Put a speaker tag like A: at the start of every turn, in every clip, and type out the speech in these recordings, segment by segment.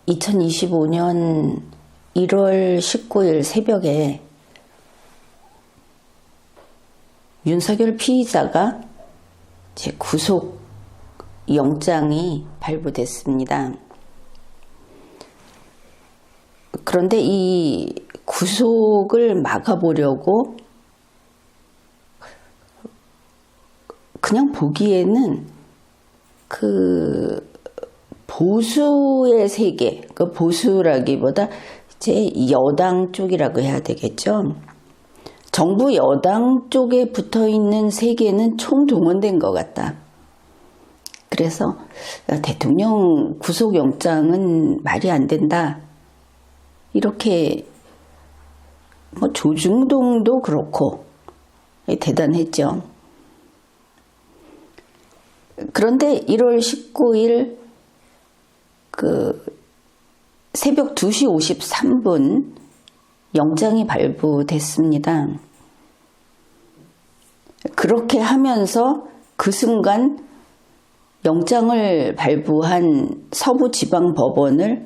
A: 2025년 1월 19일 새벽에 윤석열 피의자가 제 구속 영장이 발부됐습니다. 그런데 이 구속을 막아보려고 그냥 보기에는 그 보수의 세계, 그 보수라기보다 이제 여당 쪽이라고 해야 되겠죠. 정부 여당 쪽에 붙어 있는 세계는 총동원된 것 같다. 그래서 대통령 구속영장은 말이 안 된다. 이렇게 뭐 조중동도 그렇고 대단했죠. 그런데 1월 19일 그 새벽 2시 53분 영장이 발부됐습니다. 그렇게 하면서 그 순간 영장을 발부한 서부지방법원을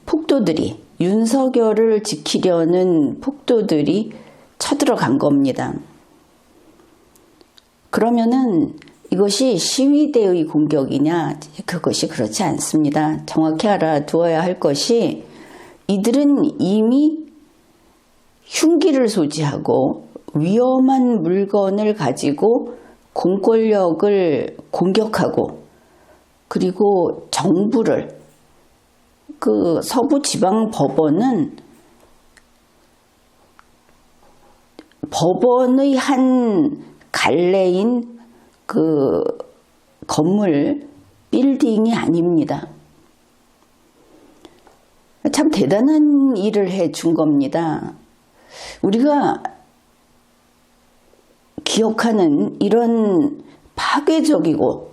A: 폭도들이, 윤석열을 지키려는 폭도들이 쳐들어간 겁니다. 그러면은 이것이 시위대의 공격이냐? 그것이 그렇지 않습니다. 정확히 알아두어야 할 것이 이들은 이미 흉기를 소지하고 위험한 물건을 가지고 공권력을 공격하고 그리고 정부를 그 서부지방법원은 법원의 한 갈래인 그 건물 빌딩이 아닙니다. 참 대단한 일을 해준 겁니다. 우리가 기억하는 이런 파괴적이고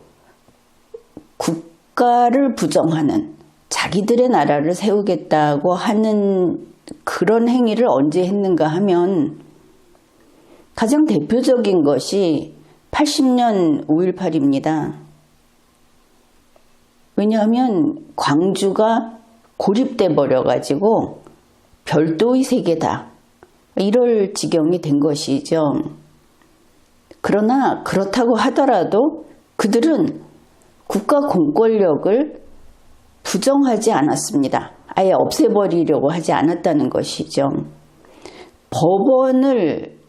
A: 국가를 부정하는 자기들의 나라를 세우겠다고 하는 그런 행위를 언제 했는가 하면 가장 대표적인 것이 80년 5.18입니다. 왜냐하면 광주가 고립돼 버려가지고 별도의 세계다. 이럴 지경이 된 것이죠. 그러나 그렇다고 하더라도 그들은 국가 공권력을 부정하지 않았습니다. 아예 없애버리려고 하지 않았다는 것이죠. 법원을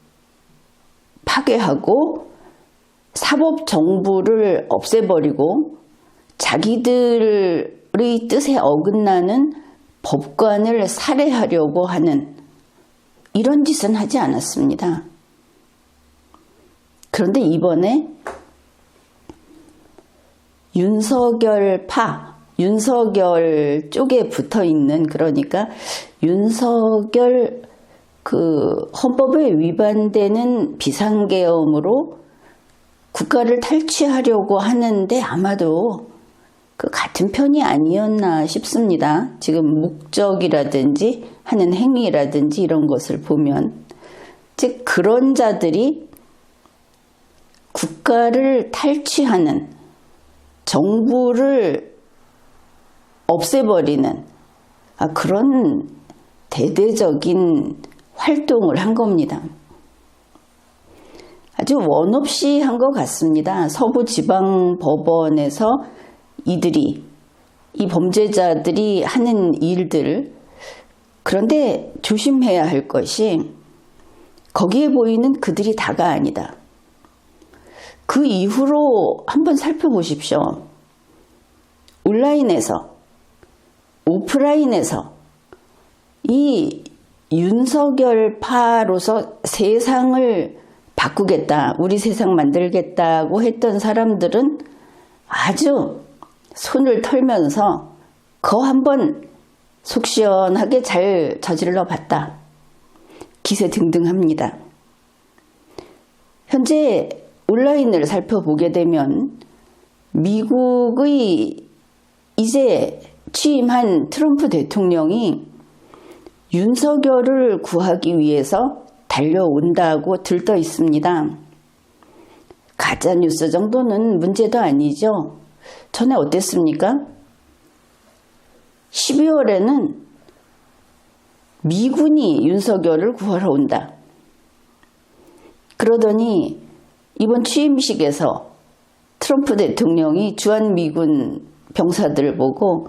A: 파괴하고 사법정부를 없애버리고 자기들의 뜻에 어긋나는 법관을 살해하려고 하는 이런 짓은 하지 않았습니다. 그런데 이번에 윤석열 쪽에 붙어 있는, 그러니까 윤석열 그 헌법에 위반되는 비상계엄으로 국가를 탈취하려고 하는데 아마도 그 같은 편이 아니었나 싶습니다. 지금 목적이라든지 하는 행위라든지 이런 것을 보면, 즉 그런 자들이 국가를 탈취하는, 정부를 없애버리는 그런 대대적인 활동을 한 겁니다. 아주 원 없이 한 것 같습니다. 서부지방법원에서 이 범죄자들이 하는 일들. 그런데 조심해야 할 것이 거기에 보이는 그들이 다가 아니다. 그 이후로 한번 살펴보십시오. 온라인에서, 오프라인에서 이 윤석열파로서 세상을 바꾸겠다, 우리 세상 만들겠다고 했던 사람들은 아주 손을 털면서 거 한번 속 시원하게 잘 저질러 봤다. 기세등등합니다. 현재 온라인을 살펴보게 되면 미국의 이제 취임한 트럼프 대통령이 윤석열을 구하기 위해서 달려온다고 들떠 있습니다. 가짜뉴스 정도는 문제도 아니죠. 전에 어땠습니까? 12월에는 미군이 윤석열을 구하러 온다. 그러더니 이번 취임식에서 트럼프 대통령이 주한미군 병사들을 보고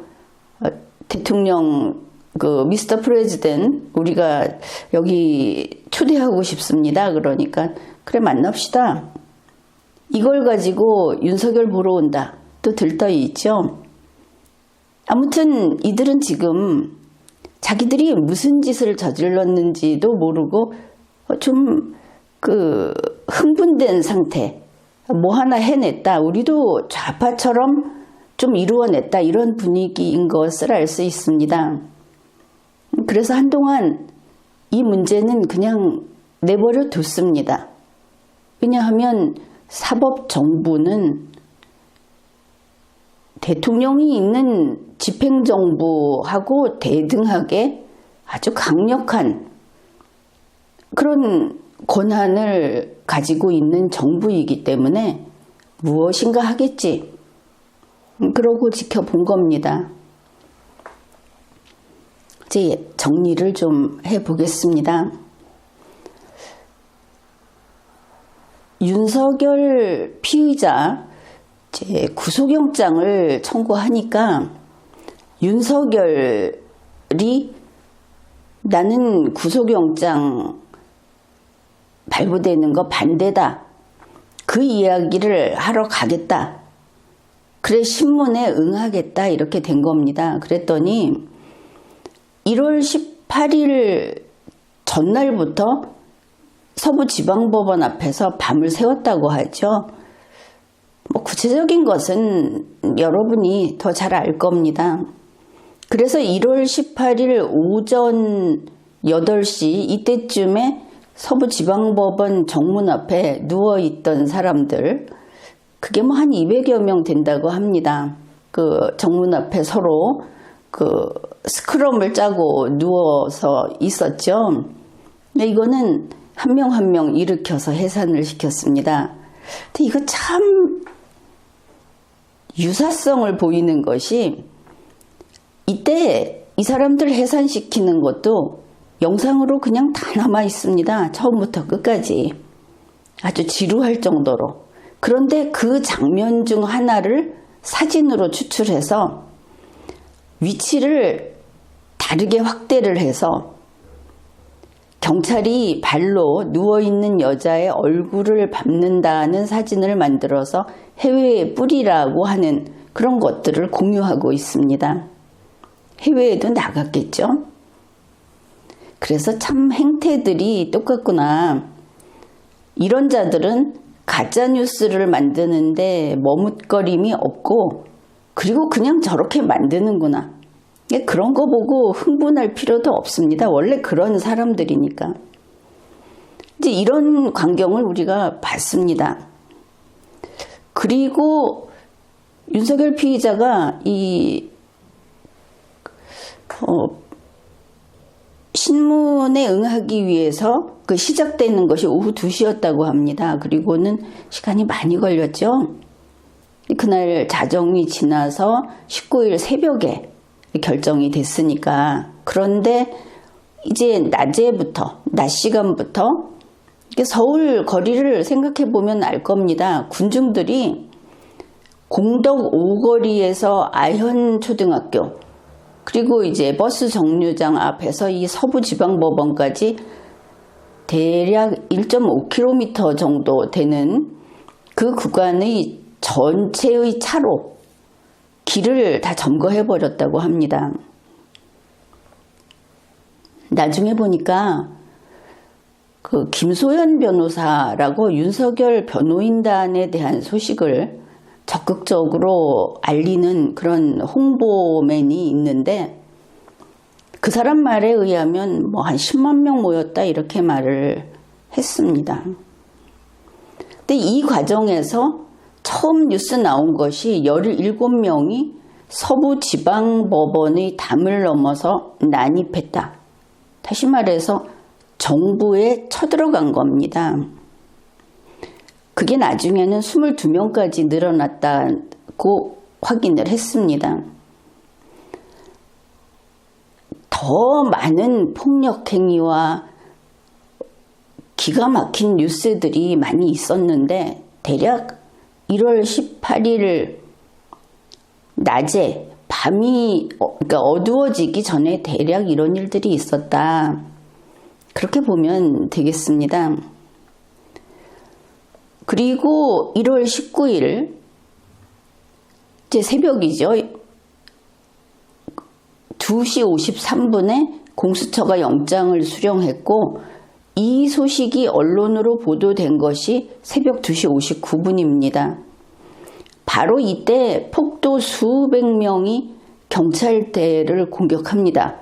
A: 대통령 미스터 프레지덴트 우리가 여기 초대하고 싶습니다. 그러니까 그래 만납시다. 이걸 가지고 윤석열 보러 온다. 또 들떠 있죠. 아무튼 이들은 지금 자기들이 무슨 짓을 저질렀는지도 모르고 좀 흥분된 상태. 뭐 하나 해냈다. 우리도 좌파처럼 좀 이루어냈다. 이런 분위기인 것을 알 수 있습니다. 그래서 한동안 이 문제는 그냥 내버려 뒀습니다. 왜냐하면 사법정부는 대통령이 있는 집행정부하고 대등하게 아주 강력한 그런 권한을 가지고 있는 정부이기 때문에 무엇인가 하겠지. 그러고 지켜본 겁니다. 이제 정리를 좀 해보겠습니다. 윤석열 피의자 구속영장을 청구하니까 윤석열이 나는 구속영장 발부되는 거 반대다. 그 이야기를 하러 가겠다. 그래 신문에 응하겠다. 이렇게 된 겁니다. 그랬더니 1월 18일 전날부터 서부지방법원 앞에서 밤을 새웠다고 하죠. 구체적인 것은 여러분이 더 잘 알 겁니다. 그래서 1월 18일 오전 8시 이때쯤에 서부지방법원 정문 앞에 누워있던 사람들, 그게 한 200여 명 된다고 합니다. 그 정문 앞에 서로 스크럼을 짜고 누워서 있었죠. 근데 이거는 한 명 한 명 일으켜서 해산을 시켰습니다. 근데 이거 참 유사성을 보이는 것이 이때 이 사람들 해산시키는 것도 영상으로 그냥 다 남아 있습니다. 처음부터 끝까지. 아주 지루할 정도로. 그런데 그 장면 중 하나를 사진으로 추출해서 위치를 다르게 확대를 해서 경찰이 발로 누워있는 여자의 얼굴을 밟는다는 사진을 만들어서 해외에 뿌리라고 하는 그런 것들을 공유하고 있습니다. 해외에도 나갔겠죠? 그래서 참 행태들이 똑같구나. 이런 자들은 가짜뉴스를 만드는데 머뭇거림이 없고 그리고 그냥 저렇게 만드는구나. 그런 거 보고 흥분할 필요도 없습니다. 원래 그런 사람들이니까. 이제 이런 광경을 우리가 봤습니다. 그리고 윤석열 피의자가 신문에 응하기 위해서 시작되는 것이 오후 2시였다고 합니다. 그리고는 시간이 많이 걸렸죠. 그날 자정이 지나서 19일 새벽에 결정이 됐으니까. 그런데 이제 낮 시간부터 서울 거리를 생각해 보면 알 겁니다. 군중들이 공덕 5거리에서 아현초등학교 그리고 이제 버스 정류장 앞에서 이 서부지방법원까지 대략 1.5km 정도 되는 그 구간의 전체의 차로 길을 다 점거해 버렸다고 합니다. 나중에 보니까 김소연 변호사라고 윤석열 변호인단에 대한 소식을 적극적으로 알리는 그런 홍보맨이 있는데 그 사람 말에 의하면 한 10만 명 모였다 이렇게 말을 했습니다. 근데 이 과정에서 처음 뉴스 나온 것이 17명이 서부지방법원의 담을 넘어서 난입했다. 다시 말해서 정부에 쳐들어간 겁니다. 그게 나중에는 22명까지 늘어났다고 확인을 했습니다. 더 많은 폭력 행위와 기가 막힌 뉴스들이 많이 있었는데 대략 1월 18일 낮에 밤이 그러니까 어두워지기 전에 대략 이런 일들이 있었다. 그렇게 보면 되겠습니다. 그리고 1월 19일 이제 새벽이죠. 2시 53분에 공수처가 영장을 수령했고 이 소식이 언론으로 보도된 것이 새벽 2시 59분입니다. 바로 이때 폭도 수백 명이 경찰대를 공격합니다.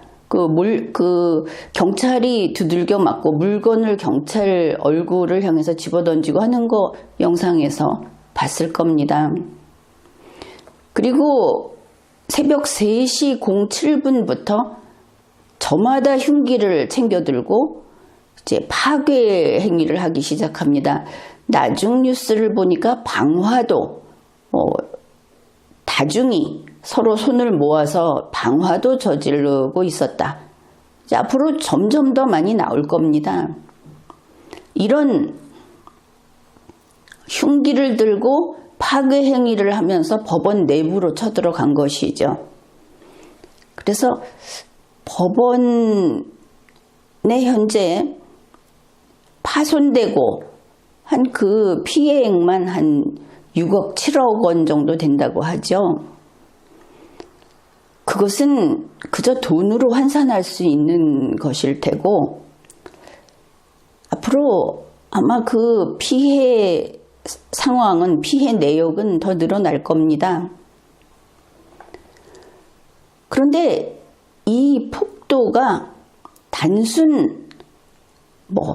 A: 경찰이 두들겨 맞고 물건을 경찰 얼굴을 향해서 집어던지고 하는 거 영상에서 봤을 겁니다. 그리고 새벽 3시 07분부터 저마다 흉기를 챙겨들고 이제 파괴 행위를 하기 시작합니다. 나중 뉴스를 보니까 방화도, 다중이 서로 손을 모아서 방화도 저지르고 있었다. 이제 앞으로 점점 더 많이 나올 겁니다. 이런 흉기를 들고 파괴 행위를 하면서 법원 내부로 쳐들어간 것이죠. 그래서 법원에 현재 파손되고 한 그 피해액만 한 6억 7억 원 정도 된다고 하죠. 그것은 그저 돈으로 환산할 수 있는 것일 테고 앞으로 아마 그 피해 상황은 피해 내역은 더 늘어날 겁니다. 그런데 이 폭도가 단순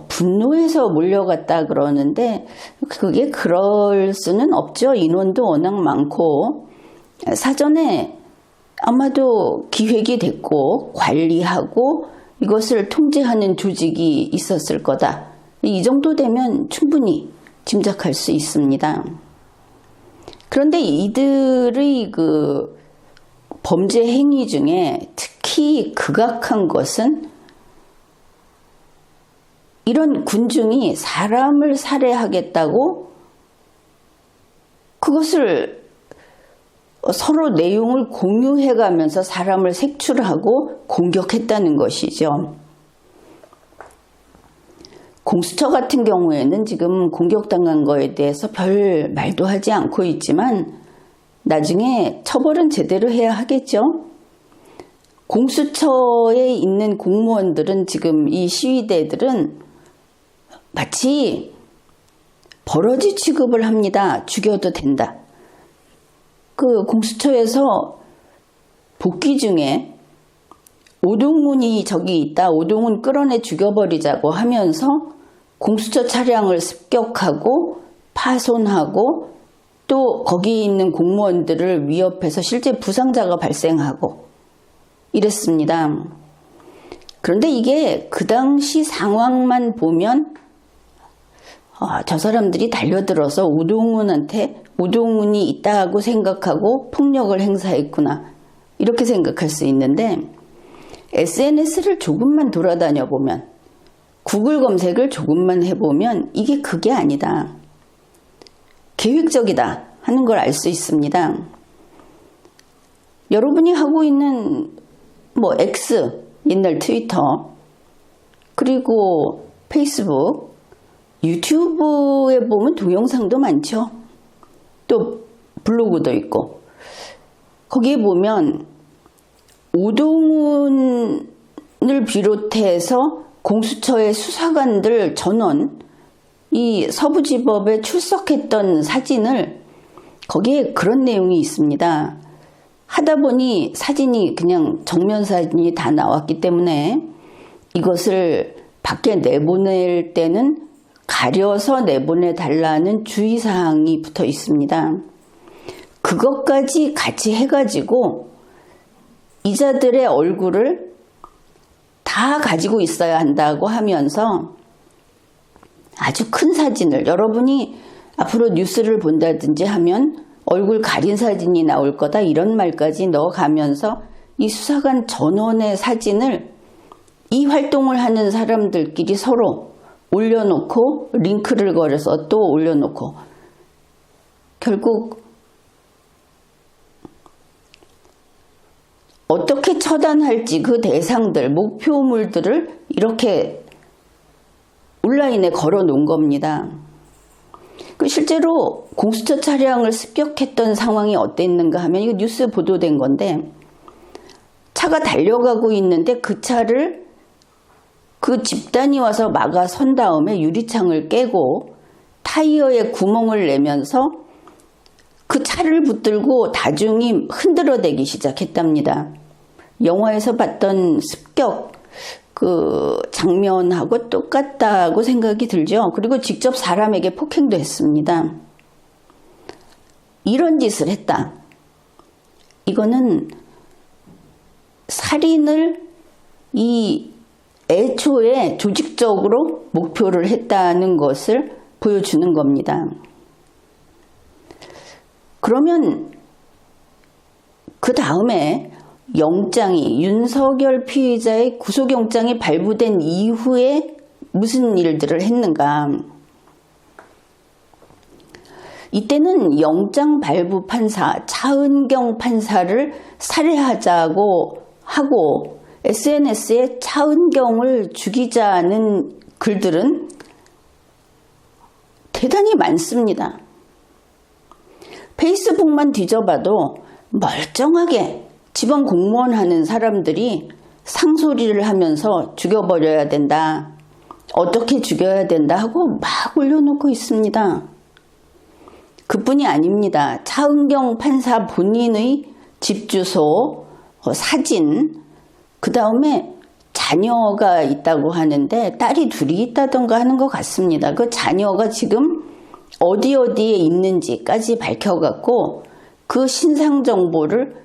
A: 분노해서 몰려갔다 그러는데 그게 그럴 수는 없죠. 인원도 워낙 많고 사전에 아마도 기획이 됐고 관리하고 이것을 통제하는 조직이 있었을 거다. 이 정도 되면 충분히 짐작할 수 있습니다. 그런데 이들의 그 범죄 행위 중에 특히 극악한 것은 이런 군중이 사람을 살해하겠다고 그것을 서로 내용을 공유해가면서 사람을 색출하고 공격했다는 것이죠. 공수처 같은 경우에는 지금 공격당한 거에 대해서 별 말도 하지 않고 있지만 나중에 처벌은 제대로 해야 하겠죠. 공수처에 있는 공무원들은 지금 이 시위대들은 마치 버러지 취급을 합니다. 죽여도 된다. 그 공수처에서 복귀 중에 오동훈이 저기 있다. 오동훈 끌어내 죽여버리자고 하면서 공수처 차량을 습격하고 파손하고 또 거기 있는 공무원들을 위협해서 실제 부상자가 발생하고 이랬습니다. 그런데 이게 그 당시 상황만 보면 저 사람들이 달려들어서 오동훈이 있다고 생각하고 폭력을 행사했구나 이렇게 생각할 수 있는데 SNS를 조금만 돌아다녀 보면 구글 검색을 조금만 해보면 이게 그게 아니다. 계획적이다 하는 걸 알 수 있습니다. 여러분이 하고 있는 X, 옛날 트위터, 그리고 페이스북, 유튜브에 보면 동영상도 많죠. 또 블로그도 있고 거기에 보면 오동훈을 비롯해서 공수처의 수사관들 전원 이 서부지법에 출석했던 사진을 거기에 그런 내용이 있습니다. 하다 보니 사진이 그냥 정면 사진이 다 나왔기 때문에 이것을 밖에 내보낼 때는 가려서 내보내달라는 주의사항이 붙어 있습니다. 그것까지 같이 해가지고 이자들의 얼굴을 다 가지고 있어야 한다고 하면서 아주 큰 사진을 여러분이 앞으로 뉴스를 본다든지 하면 얼굴 가린 사진이 나올 거다 이런 말까지 넣어가면서 이 수사관 전원의 사진을 이 활동을 하는 사람들끼리 서로 올려놓고 링크를 걸어서 또 올려놓고 결국 어떻게 처단할지 그 대상들, 목표물들을 이렇게 온라인에 걸어 놓은 겁니다. 실제로 공수처 차량을 습격했던 상황이 어땠는가 하면 이거 뉴스에 보도된 건데 차가 달려가고 있는데 그 차를 그 집단이 와서 막아선 다음에 유리창을 깨고 타이어에 구멍을 내면서 그 차를 붙들고 다중이 흔들어대기 시작했답니다. 영화에서 봤던 습격 그 장면하고 똑같다고 생각이 들죠. 그리고 직접 사람에게 폭행도 했습니다. 이런 짓을 했다. 이거는 살인을 애초에 조직적으로 목표를 했다는 것을 보여주는 겁니다. 그러면 그 다음에 영장이 윤석열 피의자의 구속영장이 발부된 이후에 무슨 일들을 했는가. 이때는 영장 발부 판사 차은경 판사를 살해하자고 하고 SNS에 차은경을 죽이자는 글들은 대단히 많습니다. 페이스북만 뒤져봐도 멀쩡하게 지방 공무원 하는 사람들이 상소리를 하면서 죽여버려야 된다. 어떻게 죽여야 된다 하고 막 올려놓고 있습니다. 그뿐이 아닙니다. 차은경 판사 본인의 집 주소, 사진, 그 다음에 자녀가 있다고 하는데 딸이 둘이 있다던가 하는 것 같습니다. 그 자녀가 지금 어디에 있는지까지 밝혀갖고 그 신상 정보를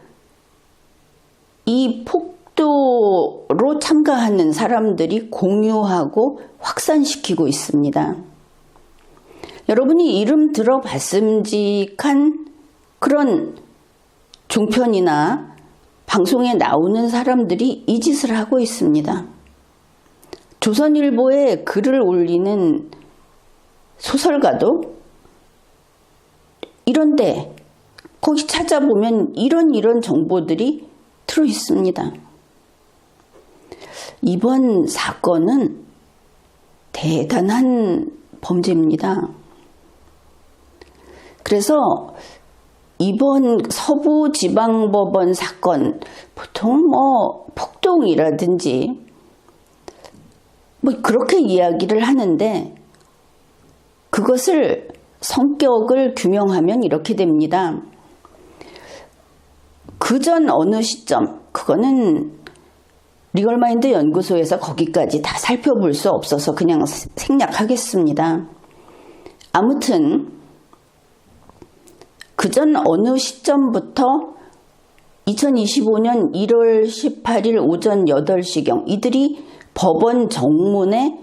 A: 이 폭도로 참가하는 사람들이 공유하고 확산시키고 있습니다. 여러분이 이름 들어봤음직한 그런 종편이나 방송에 나오는 사람들이 이 짓을 하고 있습니다. 조선일보에 글을 올리는 소설가도 이런데 거기 찾아보면 이런 정보들이 들어있습니다. 이번 사건은 대단한 범죄입니다. 그래서 이번 서부지방법원 사건 보통 폭동이라든지 그렇게 이야기를 하는데 그것을 성격을 규명하면 이렇게 됩니다. 그전 어느 시점, 그거는 리걸마인드 연구소에서 거기까지 다 살펴볼 수 없어서 그냥 생략하겠습니다. 아무튼 그전 어느 시점부터 2025년 1월 18일 오전 8시경 이들이 법원 정문에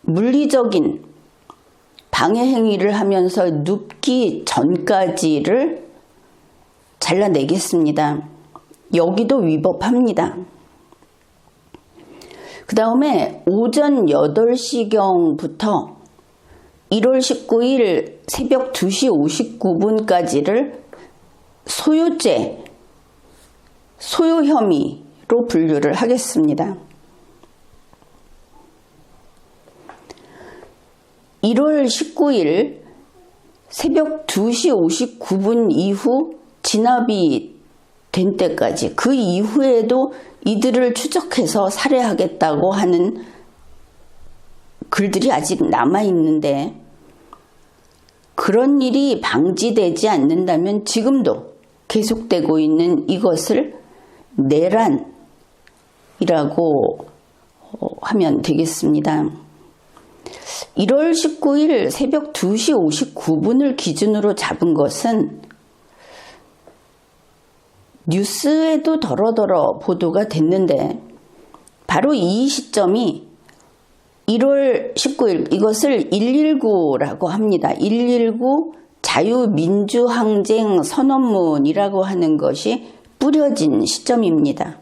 A: 물리적인 방해 행위를 하면서 눕기 전까지를 잘라내겠습니다. 여기도 위법합니다. 그 다음에 오전 8시경부터 1월 19일 새벽 2시 59분까지를 소유죄, 소유 혐의로 분류를 하겠습니다. 1월 19일 새벽 2시 59분 이후 진압이 된 때까지 그 이후에도 이들을 추적해서 살해하겠다고 하는 글들이 아직 남아있는데 그런 일이 방지되지 않는다면 지금도 계속되고 있는 이것을 내란이라고 하면 되겠습니다. 1월 19일 새벽 2시 59분을 기준으로 잡은 것은 뉴스에도 더러더러 보도가 됐는데 바로 이 시점이 1월 19일 이것을 119라고 합니다. 119 자유민주항쟁 선언문이라고 하는 것이 뿌려진 시점입니다.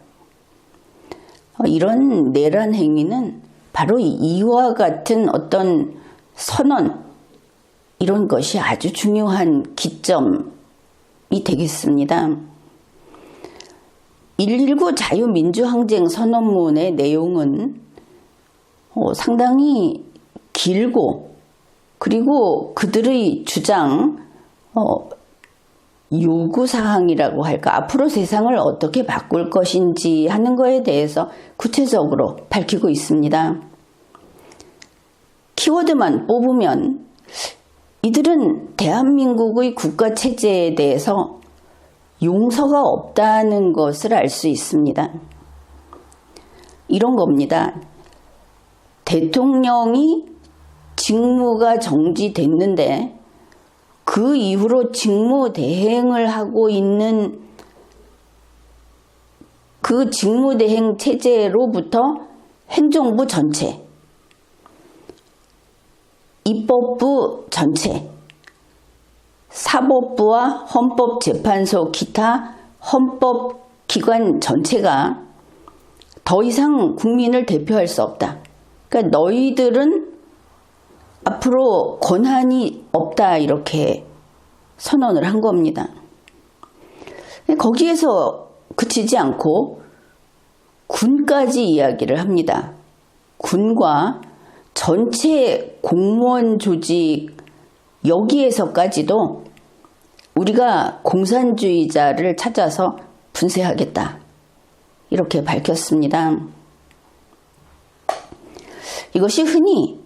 A: 이런 내란 행위는 바로 이와 같은 어떤 선언, 이런 것이 아주 중요한 기점이 되겠습니다. 119 자유민주항쟁 선언문의 내용은 상당히 길고, 그리고 그들의 주장, 요구사항이라고 할까, 앞으로 세상을 어떻게 바꿀 것인지 하는 것에 대해서 구체적으로 밝히고 있습니다. 키워드만 뽑으면 이들은 대한민국의 국가체제에 대해서 용서가 없다는 것을 알 수 있습니다. 이런 겁니다. 대통령이 직무가 정지됐는데 그 이후로 직무대행을 하고 있는 그 직무대행 체제로부터 행정부 전체, 입법부 전체, 사법부와 헌법재판소 기타 헌법기관 전체가 더 이상 국민을 대표할 수 없다. 그러니까 너희들은 앞으로 권한이 없다, 이렇게 선언을 한 겁니다. 거기에서 그치지 않고 군까지 이야기를 합니다. 군과 전체 공무원 조직, 여기에서까지도 우리가 공산주의자를 찾아서 분쇄하겠다, 이렇게 밝혔습니다. 이것이 흔히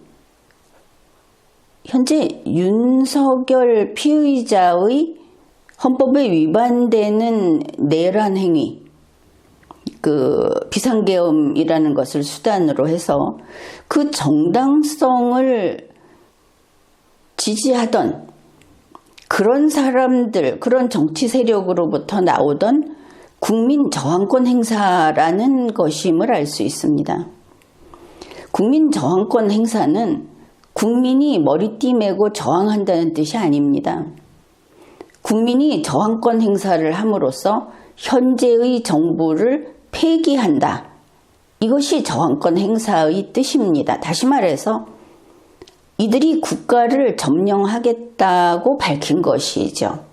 A: 현재 윤석열 피의자의 헌법에 위반되는 내란 행위, 비상계엄이라는 것을 수단으로 해서 그 정당성을 지지하던 그런 사람들, 그런 정치 세력으로부터 나오던 국민 저항권 행사라는 것임을 알 수 있습니다. 국민 저항권 행사는 국민이 머리띠 메고 저항한다는 뜻이 아닙니다. 국민이 저항권 행사를 함으로써 현재의 정부를 폐기한다, 이것이 저항권 행사의 뜻입니다. 다시 말해서 이들이 국가를 점령하겠다고 밝힌 것이죠.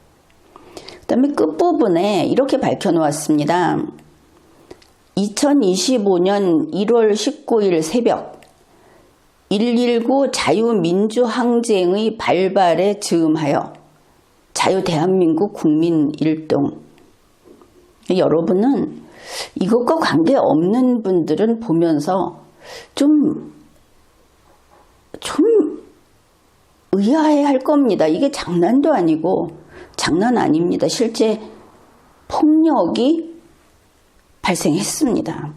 A: 그 다음에 끝부분에 이렇게 밝혀놓았습니다. 2025년 1월 19일 새벽 119 자유민주항쟁의 발발에 즈음하여 자유대한민국 국민일동. 여러분은 이것과 관계없는 분들은 보면서 좀 의아해할 겁니다. 이게 장난도 아니고 장난 아닙니다. 실제 폭력이 발생했습니다.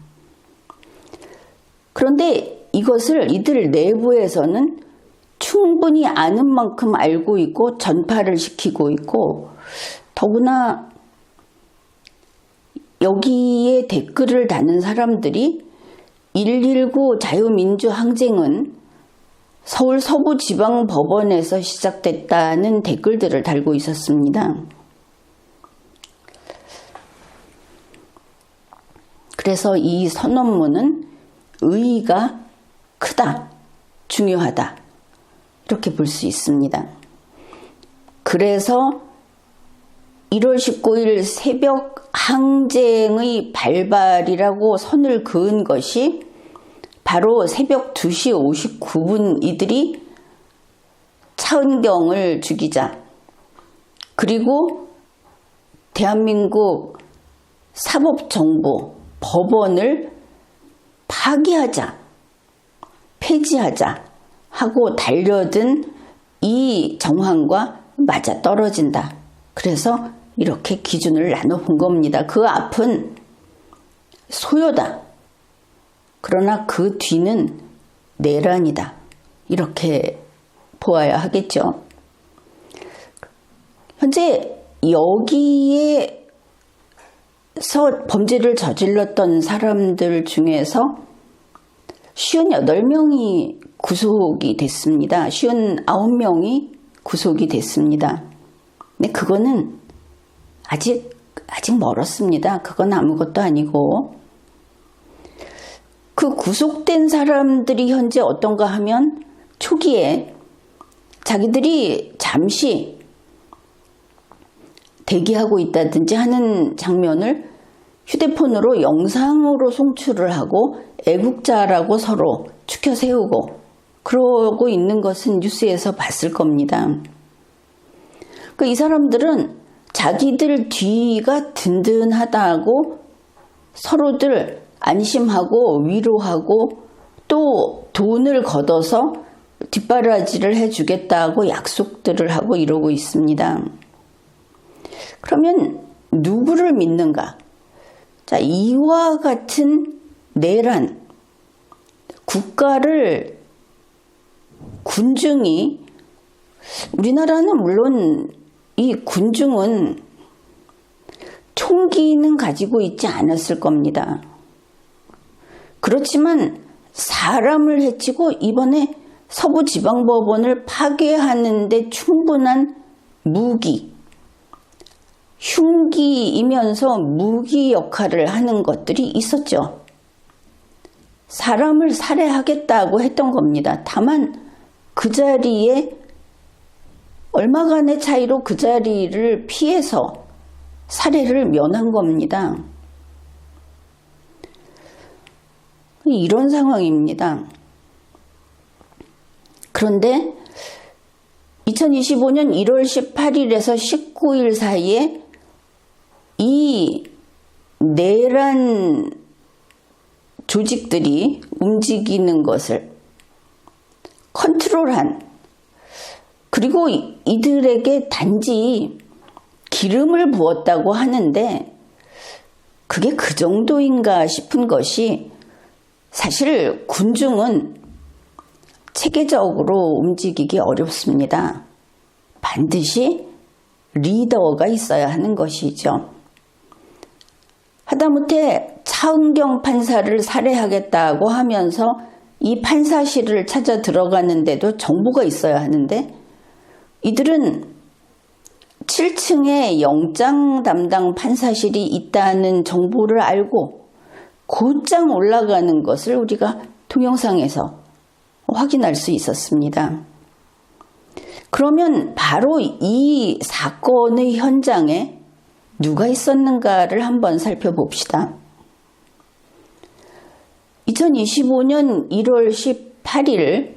A: 그런데 이것을 이들 내부에서는 충분히 아는 만큼 알고 있고 전파를 시키고 있고, 더구나 여기에 댓글을 다는 사람들이 119 자유민주항쟁은 서울 서부지방법원에서 시작됐다는 댓글들을 달고 있었습니다. 그래서 이 선언문은 의의가 크다, 중요하다, 이렇게 볼 수 있습니다. 그래서 1월 19일 새벽 항쟁의 발발이라고 선을 그은 것이 바로 새벽 2시 59분 이들이 차은경을 죽이자, 그리고 대한민국 사법정보, 법원을 파기하자, 폐지하자 하고 달려든 이 정황과 맞아 떨어진다. 그래서 이렇게 기준을 나눠본 겁니다. 그 앞은 소요다, 그러나 그 뒤는 내란이다, 이렇게 보아야 하겠죠. 현재 여기에서 범죄를 저질렀던 사람들 중에서 58명이 구속이 됐습니다. 59명이 구속이 됐습니다. 근데 그거는 아직 멀었습니다. 그건 아무것도 아니고, 그 구속된 사람들이 현재 어떤가 하면 초기에 자기들이 잠시 대기하고 있다든지 하는 장면을 휴대폰으로 영상으로 송출을 하고 애국자라고 서로 추켜 세우고 그러고 있는 것은 뉴스에서 봤을 겁니다. 이 사람들은 자기들 뒤가 든든하다고 서로들 안심하고 위로하고 또 돈을 걷어서 뒷바라지를 해주겠다고 약속들을 하고 이러고 있습니다. 그러면 누구를 믿는가? 자, 이와 같은 내란, 국가를 군중이, 우리나라는 물론 이 군중은 총기는 가지고 있지 않았을 겁니다. 그렇지만 사람을 해치고 이번에 서부지방법원을 파괴하는 데 충분한 무기, 흉기이면서 무기 역할을 하는 것들이 있었죠. 사람을 살해하겠다고 했던 겁니다. 다만 그 자리에 얼마간의 차이로 그 자리를 피해서 살해를 면한 겁니다. 이런 상황입니다. 그런데 2025년 1월 18일에서 19일 사이에 이 내란 조직들이 움직이는 것을 컨트롤한, 그리고 이들에게 단지 기름을 부었다고 하는데 그게 그 정도인가 싶은 것이, 사실 군중은 체계적으로 움직이기 어렵습니다. 반드시 리더가 있어야 하는 것이죠. 하다못해 차은경 판사를 살해하겠다고 하면서 이 판사실을 찾아 들어가는데도 정보가 있어야 하는데, 이들은 7층에 영장 담당 판사실이 있다는 정보를 알고 곧장 올라가는 것을 우리가 동영상에서 확인할 수 있었습니다. 그러면 바로 이 사건의 현장에 누가 있었는가를 한번 살펴봅시다. 2025년 1월 18일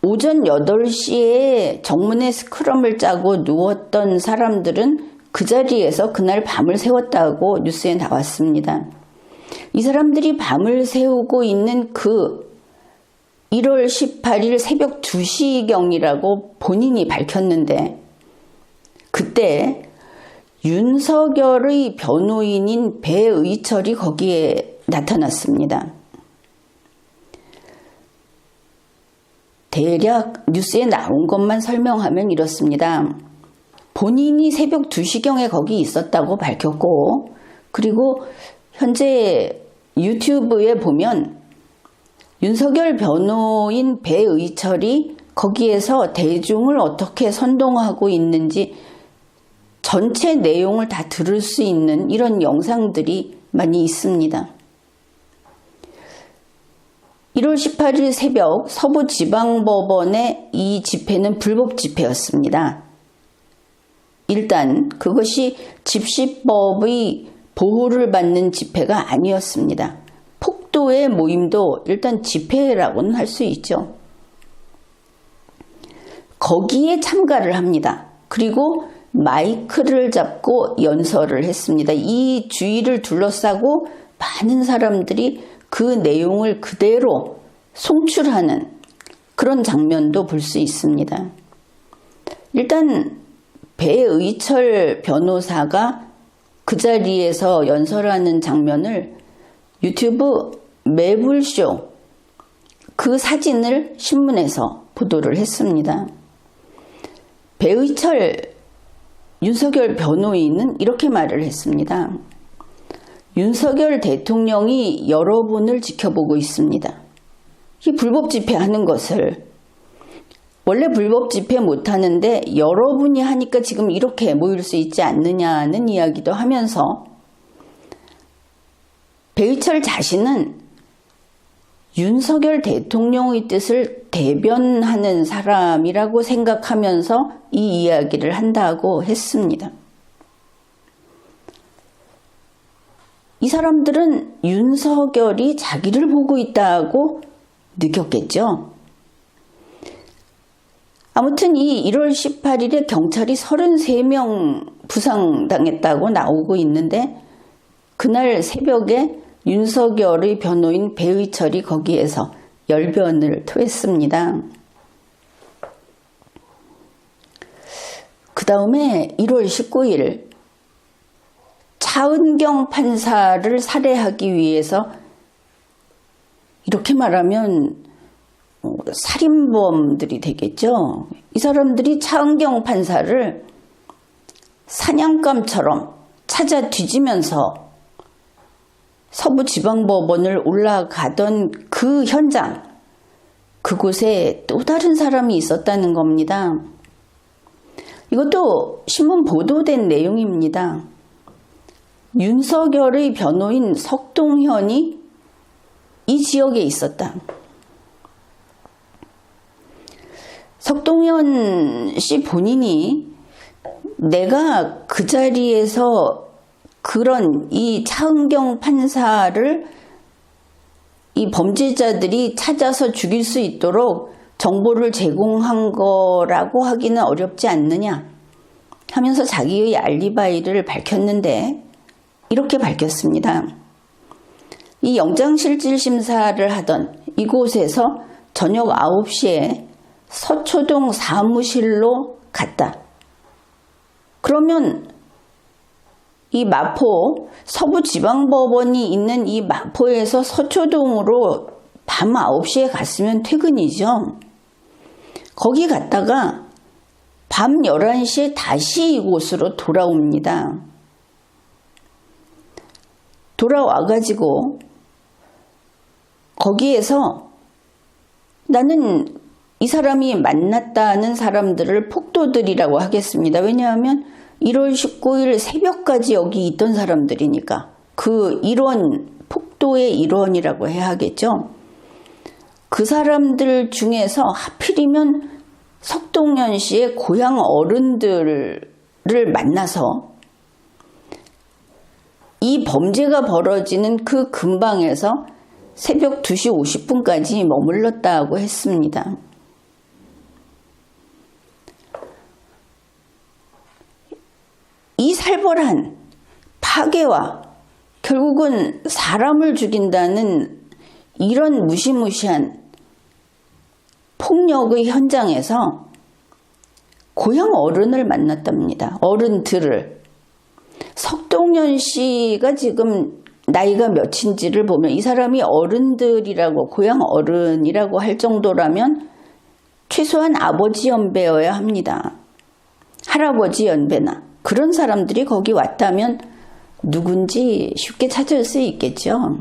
A: 오전 8시에 정문에 스크럼을 짜고 누웠던 사람들은 그 자리에서 그날 밤을 새웠다고 뉴스에 나왔습니다. 이 사람들이 밤을 새우고 있는 그 1월 18일 새벽 2시경이라고 본인이 밝혔는데, 그때 윤석열의 변호인인 배의철이 거기에 나타났습니다. 대략 뉴스에 나온 것만 설명하면 이렇습니다. 본인이 새벽 2시경에 거기 있었다고 밝혔고, 그리고 현재 유튜브에 보면 윤석열 변호인 배의철이 거기에서 대중을 어떻게 선동하고 있는지 전체 내용을 다 들을 수 있는 이런 영상들이 많이 있습니다. 1월 18일 새벽 서부지방법원의 이 집회는 불법 집회였습니다. 일단 그것이 집시법의 보호를 받는 집회가 아니었습니다. 폭도의 모임도 일단 집회라고는 할 수 있죠. 거기에 참가를 합니다. 그리고 마이크를 잡고 연설을 했습니다. 이 주의를 둘러싸고 많은 사람들이 그 내용을 그대로 송출하는 그런 장면도 볼 수 있습니다. 일단 배의철 변호사가 그 자리에서 연설하는 장면을 유튜브 매불쇼 그 사진을 신문에서 보도를 했습니다. 배의철 윤석열 변호인은 이렇게 말을 했습니다. 윤석열 대통령이 여러분을 지켜보고 있습니다. 이 불법 집회하는 것을, 원래 불법 집회 못하는데 여러분이 하니까 지금 이렇게 모일 수 있지 않느냐는 이야기도 하면서 배의철 자신은 윤석열 대통령의 뜻을 대변하는 사람이라고 생각하면서 이 이야기를 한다고 했습니다. 이 사람들은 윤석열이 자기를 보고 있다고 느꼈겠죠. 아무튼 이 1월 18일에 경찰이 33명 부상당했다고 나오고 있는데 그날 새벽에 윤석열의 변호인 배의철이 거기에서 열변을 토했습니다. 그 다음에 1월 19일 차은경 판사를 살해하기 위해서, 이렇게 말하면 살인범들이 되겠죠. 이 사람들이 차은경 판사를 사냥감처럼 찾아 뒤지면서 서부지방법원을 올라가던 그 현장, 그곳에 또 다른 사람이 있었다는 겁니다. 이것도 신문 보도된 내용입니다. 윤석열의 변호인 석동현이 이 지역에 있었다. 석동현 씨 본인이 내가 그 자리에서 그런 이 차은경 판사를 이 범죄자들이 찾아서 죽일 수 있도록 정보를 제공한 거라고 하기는 어렵지 않느냐 하면서 자기의 알리바이를 밝혔는데, 이렇게 밝혔습니다. 이 영장실질심사를 하던 이곳에서 저녁 9시에 서초동 사무실로 갔다. 그러면 이 마포 서부지방법원이 있는 이 마포에서 서초동으로 밤 9시에 갔으면 퇴근이죠. 거기 갔다가 밤 11시에 다시 이곳으로 돌아옵니다. 돌아와가지고 거기에서 나는 이 사람이 만났다는 사람들을 폭도들이라고 하겠습니다. 왜냐하면 1월 19일 새벽까지 여기 있던 사람들이니까 그 일원, 폭도의 일원이라고 해야 하겠죠. 그 사람들 중에서 하필이면 석동현 씨의 고향 어른들을 만나서 이 범죄가 벌어지는 그 근방에서 새벽 2시 50분까지 머물렀다고 했습니다. 이 살벌한 파괴와 결국은 사람을 죽인다는 이런 무시무시한 폭력의 현장에서 고향 어른을 만났답니다. 어른들을. 석동현 씨가 지금 나이가 몇인지를 보면 이 사람이 어른들이라고, 고향 어른이라고 할 정도라면 최소한 아버지 연배여야 합니다. 할아버지 연배나. 그런 사람들이 거기 왔다면 누군지 쉽게 찾을 수 있겠죠.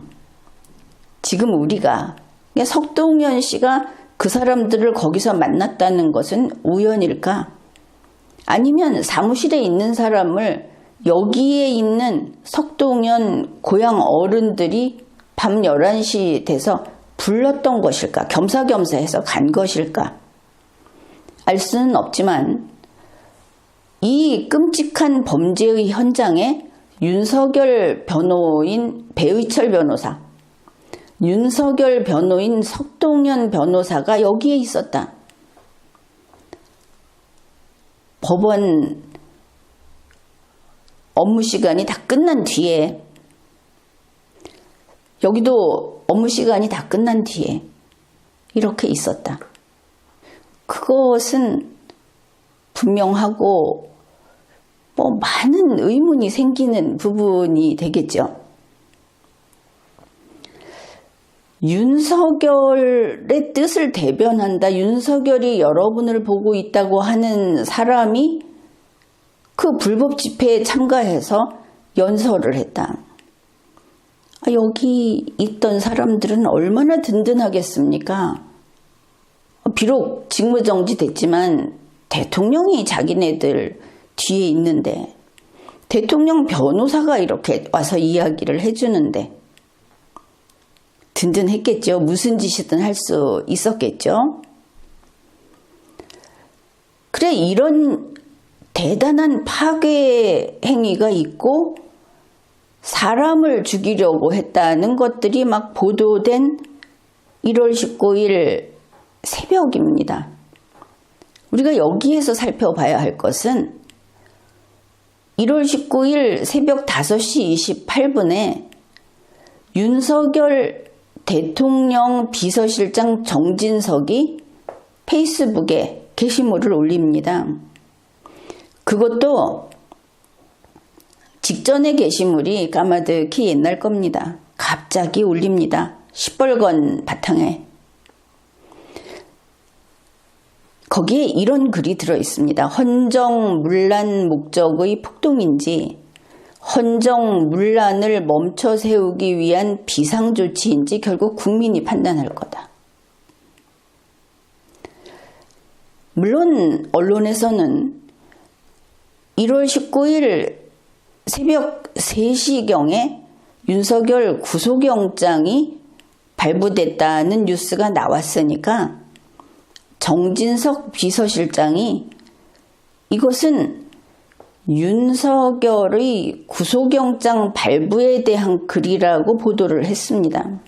A: 지금 우리가, 석동현 씨가 그 사람들을 거기서 만났다는 것은 우연일까? 아니면 사무실에 있는 사람을 여기에 있는 석동현 고향 어른들이 밤 11시 돼서 불렀던 것일까? 겸사겸사해서 간 것일까? 알 수는 없지만 이 끔찍한 범죄의 현장에 윤석열 변호인 배의철 변호사, 윤석열 변호인 석동현 변호사가 여기에 있었다. 법원 업무 시간이 다 끝난 뒤에, 여기도 업무 시간이 다 끝난 뒤에 이렇게 있었다. 그것은 분명하고 많은 의문이 생기는 부분이 되겠죠. 윤석열의 뜻을 대변한다, 윤석열이 여러분을 보고 있다고 하는 사람이 그 불법 집회에 참가해서 연설을 했다. 여기 있던 사람들은 얼마나 든든하겠습니까? 비록 직무정지 됐지만 대통령이 자기네들 뒤에 있는데, 대통령 변호사가 이렇게 와서 이야기를 해주는데, 든든했겠죠. 무슨 짓이든 할 수 있었겠죠. 그래, 이런 대단한 파괴 행위가 있고 사람을 죽이려고 했다는 것들이 막 보도된 1월 19일 새벽입니다. 우리가 여기에서 살펴봐야 할 것은 1월 19일 새벽 5시 28분에 윤석열 대통령 비서실장 정진석이 페이스북에 게시물을 올립니다. 그것도 직전의 게시물이 까마득히 옛날 겁니다. 갑자기 올립니다. 시뻘건 바탕에. 거기에 이런 글이 들어 있습니다. 헌정문란 목적의 폭동인지 헌정문란을 멈춰 세우기 위한 비상조치인지 결국 국민이 판단할 거다. 물론 언론에서는 1월 19일 새벽 3시경에 윤석열 구속영장이 발부됐다는 뉴스가 나왔으니까 정진석 비서실장이 이것은 윤석열의 구속영장 발부에 대한 글이라고 보도를 했습니다.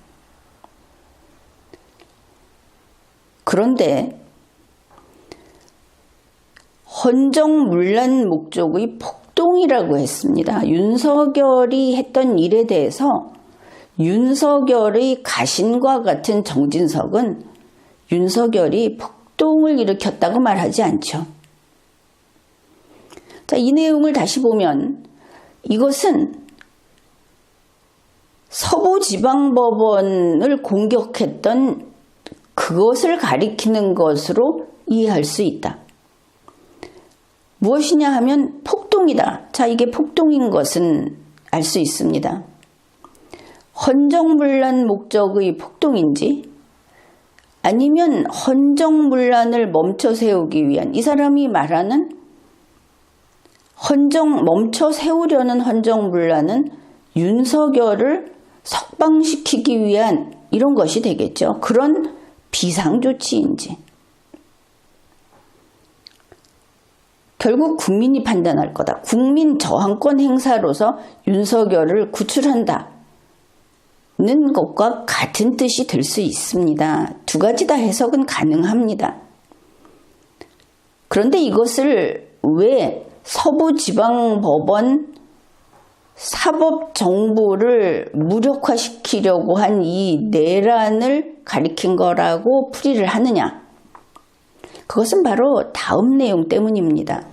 A: 그런데 헌정문란 목적의 폭동이라고 했습니다. 윤석열이 했던 일에 대해서 윤석열의 가신과 같은 정진석은 윤석열이 폭동을 일으켰다고 말하지 않죠. 자, 이 내용을 다시 보면 이것은 서부지방법원을 공격했던 그것을 가리키는 것으로 이해할 수 있다. 무엇이냐 하면 폭동이다. 자, 이게 폭동인 것은 알 수 있습니다. 헌정문란 목적의 폭동인지 아니면 헌정문란을 멈춰 세우기 위한 이 사람이 말하는 멈춰 세우려는 헌정문란은 윤석열을 석방시키기 위한 이런 것이 되겠죠. 그런 비상조치인지. 결국 국민이 판단할 거다. 국민 저항권 행사로서 윤석열을 구출한다는 것과 같은 뜻이 될 수 있습니다. 두 가지 다 해석은 가능합니다. 그런데 이것을 왜 서부지방법원 사법정보를 무력화시키려고 한 이 내란을 가리킨 거라고 풀이를 하느냐? 그것은 바로 다음 내용 때문입니다.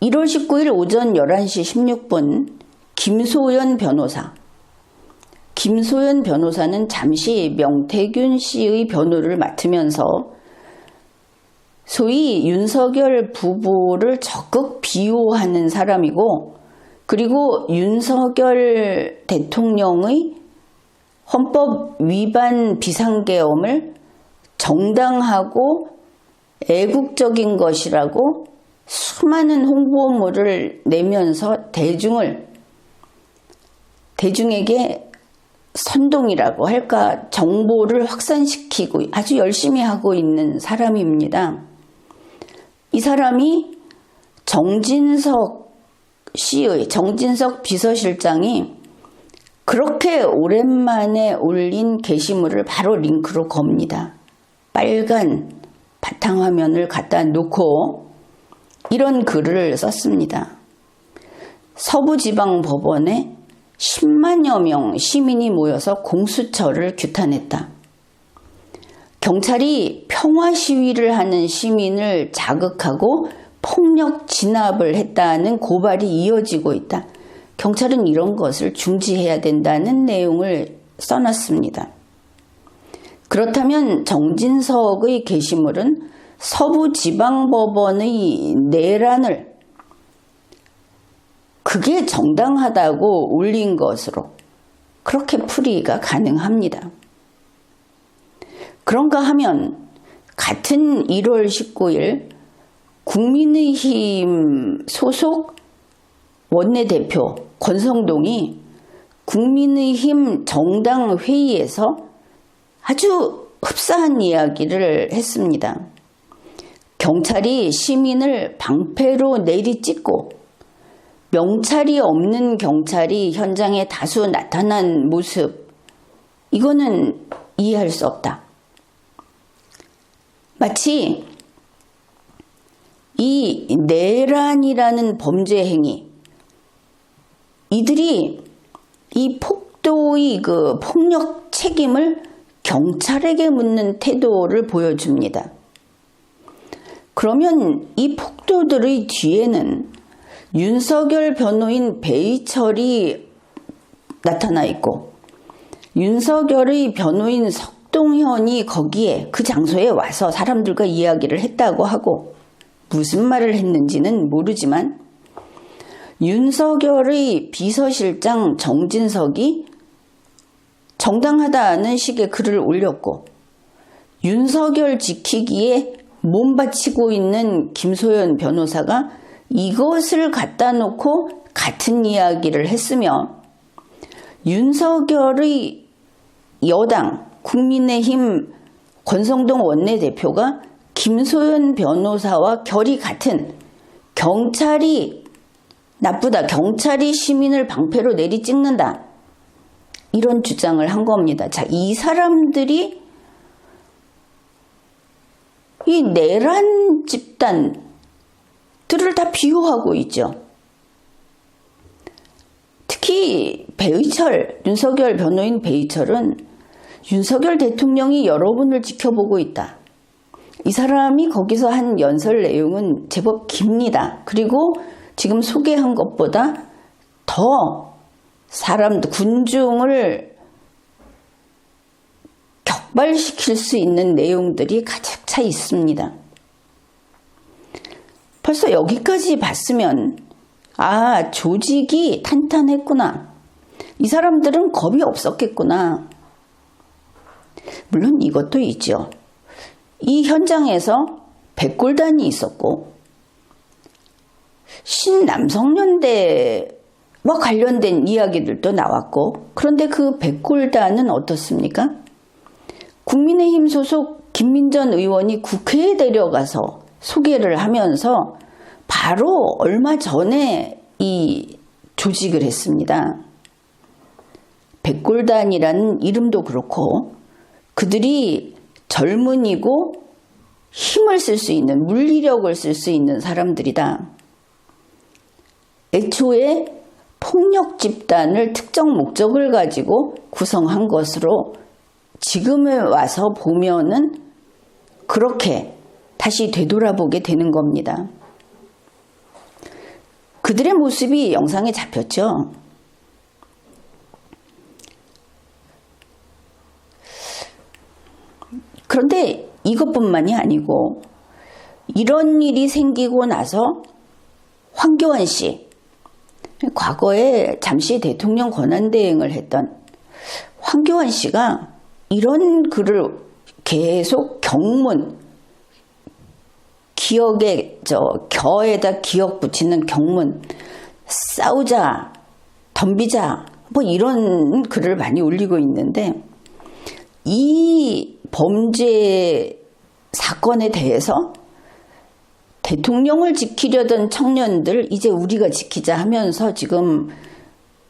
A: 1월 19일 오전 11시 16분 김소연 변호사는 잠시 명태균 씨의 변호를 맡으면서 소위 윤석열 부부를 적극 비호하는 사람이고 그리고 윤석열 대통령의 헌법 위반 비상계엄을 정당하고 애국적인 것이라고 수많은 홍보물을 내면서 대중에게 선동이라고 할까 정보를 확산시키고 아주 열심히 하고 있는 사람입니다. 이 사람이 정진석 비서실장이 그렇게 오랜만에 올린 게시물을 바로 링크로 겁니다. 빨간 바탕화면을 갖다 놓고 이런 글을 썼습니다. 서부지방법원에 10만여 명 시민이 모여서 공수처를 규탄했다. 경찰이 평화 시위를 하는 시민을 자극하고 폭력 진압을 했다는 고발이 이어지고 있다. 경찰은 이런 것을 중지해야 된다는 내용을 써놨습니다. 그렇다면 정진석의 게시물은 서부지방법원의 내란을 그게 정당하다고 올린 것으로 그렇게 풀이가 가능합니다. 그런가 하면 같은 1월 19일 국민의힘 소속 원내대표 권성동이 국민의힘 정당 회의에서 아주 흡사한 이야기를 했습니다. 경찰이 시민을 방패로 내리찍고 명찰이 없는 경찰이 현장에 다수 나타난 모습, 이거는 이해할 수 없다. 마치 이 내란이라는 범죄 행위, 이들이 이 폭도의 그 폭력 책임을 경찰에게 묻는 태도를 보여줍니다. 그러면 이 폭도들의 뒤에는 윤석열 변호인 배희철이 나타나 있고 윤석열의 변호인 석동현이 거기에 그 장소에 와서 사람들과 이야기를 했다고 하고 무슨 말을 했는지는 모르지만 윤석열의 비서실장 정진석이 정당하다는 식의 글을 올렸고 윤석열 지키기에 몸바치고 있는 김소연 변호사가 이것을 갖다 놓고 같은 이야기를 했으며 윤석열의 여당 국민의힘 권성동 원내대표가 김소연 변호사와 결이 같은 경찰이 나쁘다, 경찰이 시민을 방패로 내리찍는다, 이런 주장을 한 겁니다. 자, 이 사람들이 이 내란 집단들을 다 비호하고 있죠. 특히 배희철, 윤석열 변호인 배희철은 윤석열 대통령이 여러분을 지켜보고 있다. 이 사람이 거기서 한 연설 내용은 제법 깁니다. 그리고 지금 소개한 것보다 더 군중을 격발시킬 수 있는 내용들이 가득 차 있습니다. 벌써 여기까지 봤으면 조직이 탄탄했구나. 이 사람들은 겁이 없었겠구나. 물론 이것도 있죠. 이 현장에서 백골단이 있었고 신남성연대와 관련된 이야기들도 나왔고, 그런데 그 백골단은 어떻습니까? 국민의힘 소속 김민전 의원이 국회에 데려가서 소개를 하면서 바로 얼마 전에 이 조직을 했습니다. 백골단이라는 이름도 그렇고 그들이 젊은이고 힘을 쓸 수 있는, 물리력을 쓸 수 있는 사람들이다. 애초에 폭력 집단을 특정 목적을 가지고 구성한 것으로 지금에 와서 보면은 그렇게 다시 되돌아보게 되는 겁니다. 그들의 모습이 영상에 잡혔죠. 그런데 이것뿐만이 아니고 이런 일이 생기고 나서 황교안 씨, 과거에 잠시 대통령 권한대행을 했던 황교안 씨가 이런 글을 계속 경문, 기억에 겨에다 기억 붙이는 경문, 싸우자, 덤비자, 뭐 이런 글을 많이 올리고 있는데, 이 범죄 사건에 대해서 대통령을 지키려던 청년들 이제 우리가 지키자 하면서 지금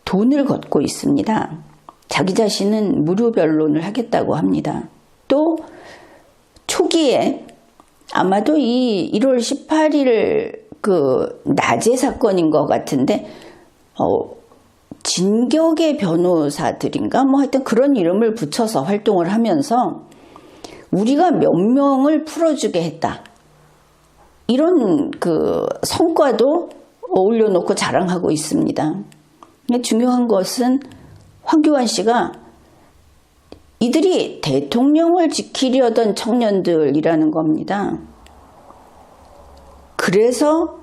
A: 돈을 걷고 있습니다. 자기 자신은 무료 변론을 하겠다고 합니다. 또 초기에 아마도 이 1월 18일 그 낮의 사건인 것 같은데 진격의 변호사들인가 뭐 하여튼 그런 이름을 붙여서 활동을 하면서 우리가 몇 명을 풀어주게 했다. 이런 그 성과도 올려놓고 자랑하고 있습니다. 근데 중요한 것은 황교안 씨가 이들이 대통령을 지키려던 청년들이라는 겁니다. 그래서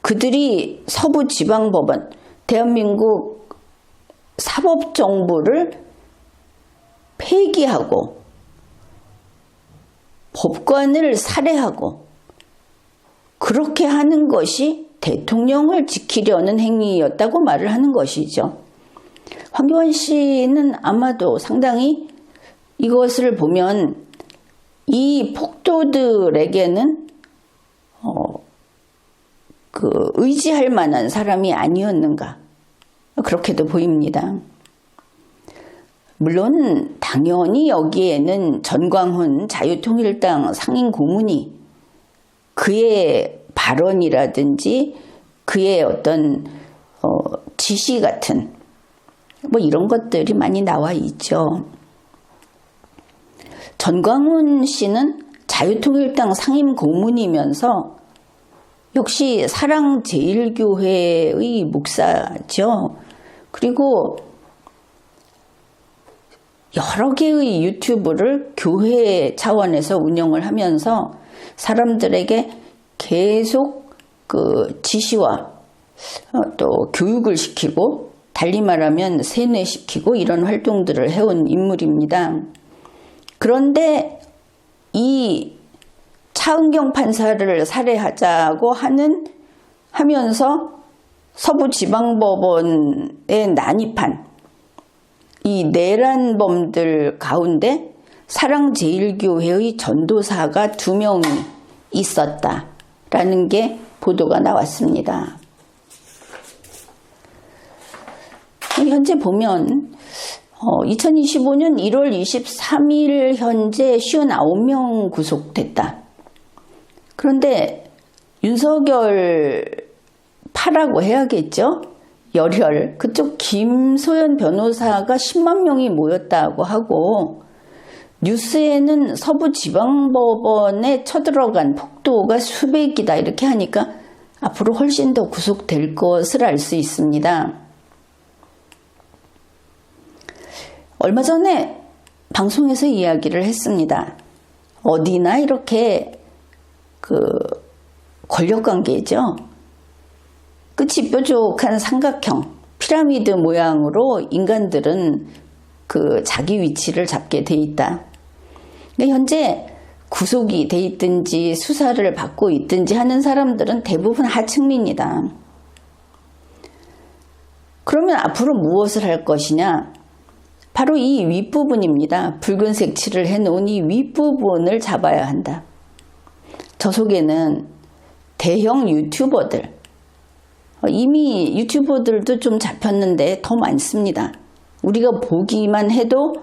A: 그들이 서부지방법원, 대한민국 사법정부를 폐기하고 법관을 살해하고 그렇게 하는 것이 대통령을 지키려는 행위였다고 말을 하는 것이죠. 황교안 씨는 아마도 상당히 이것을 보면 이 폭도들에게는 의지할 만한 사람이 아니었는가, 그렇게도 보입니다. 물론 당연히 여기에는 전광훈 자유통일당 상임고문이 그의 발언이라든지 그의 어떤 지시 같은 뭐 이런 것들이 많이 나와 있죠. 전광훈 씨는 자유통일당 상임고문이면서 역시 사랑제일교회의 목사죠. 그리고 여러 개의 유튜브를 교회 차원에서 운영을 하면서 사람들에게 계속 그 지시와 또 교육을 시키고, 달리 말하면 세뇌시키고 이런 활동들을 해온 인물입니다. 그런데 이 차은경 판사를 살해하자고 하면서 서부지방법원에 난입한 이 내란범들 가운데 사랑제일교회의 전도사가 2명이 있었다라는 게 보도가 나왔습니다. 현재 보면 2025년 1월 23일 현재 59명 구속됐다. 그런데 윤석열 파라고 해야겠죠? 열혈 그쪽 김소연 변호사가 10만 명이 모였다고 하고, 뉴스에는 서부지방법원에 쳐들어간 폭도가 수백이다 이렇게 하니까 앞으로 훨씬 더 구속될 것을 알 수 있습니다. 얼마 전에 방송에서 이야기를 했습니다. 어디나 이렇게 권력관계죠. 끝이 뾰족한 삼각형 피라미드 모양으로 인간들은 자기 위치를 잡게 돼 있다. 근데 현재 구속이 돼 있든지 수사를 받고 있든지 하는 사람들은 대부분 하층민이다. 그러면 앞으로 무엇을 할 것이냐? 바로 이 윗부분입니다. 붉은색 칠을 해놓은 이 윗부분을 잡아야 한다. 저 속에는 대형 유튜버들, 이미 유튜버들도 좀 잡혔는데 더 많습니다. 우리가 보기만 해도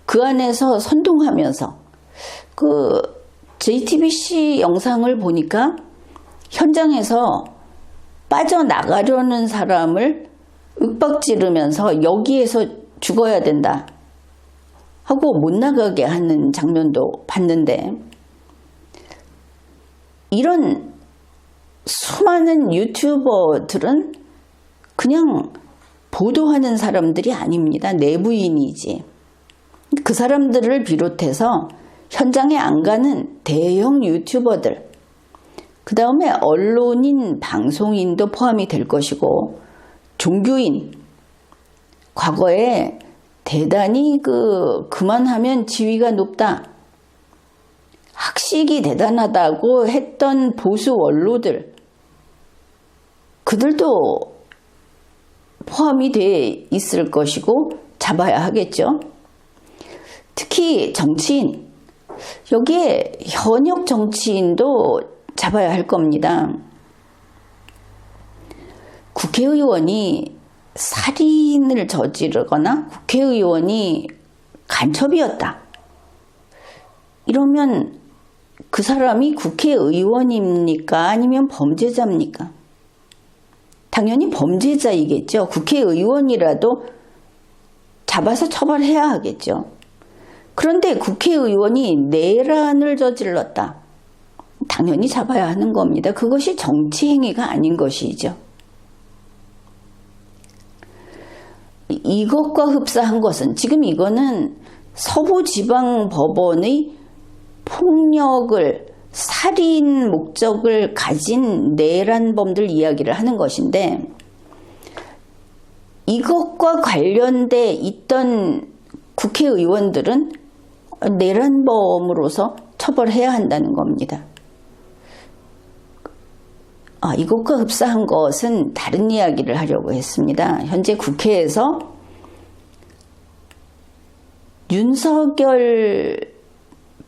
A: 그 안에서 선동하면서 JTBC 영상을 보니까 현장에서 빠져나가려는 사람을 윽박지르면서 여기에서 죽어야 된다 하고 못 나가게 하는 장면도 봤는데, 이런 수많은 유튜버들은 그냥 보도하는 사람들이 아닙니다. 내부인이지. 그 사람들을 비롯해서 현장에 안 가는 대형 유튜버들, 그 다음에 언론인, 방송인도 포함이 될 것이고, 종교인, 과거에 대단히 그만하면 지위가 높다, 학식이 대단하다고 했던 보수 원로들, 그들도 포함이 돼 있을 것이고 잡아야 하겠죠. 특히 정치인, 여기에 현역 정치인도 잡아야 할 겁니다. 국회의원이 살인을 저지르거나 국회의원이 간첩이었다, 이러면 그 사람이 국회의원입니까? 아니면 범죄자입니까? 당연히 범죄자이겠죠. 국회의원이라도 잡아서 처벌해야 하겠죠. 그런데 국회의원이 내란을 저질렀다, 당연히 잡아야 하는 겁니다. 그것이 정치행위가 아닌 것이죠. 이것과 흡사한 것은, 지금 이거는 서부지방법원의 폭력을, 살인 목적을 가진 내란범들 이야기를 하는 것인데, 이것과 관련돼 있던 국회의원들은 내란범으로서 처벌해야 한다는 겁니다. 이것과 흡사한 것은 다른 이야기를 하려고 했습니다. 현재 국회에서 윤석열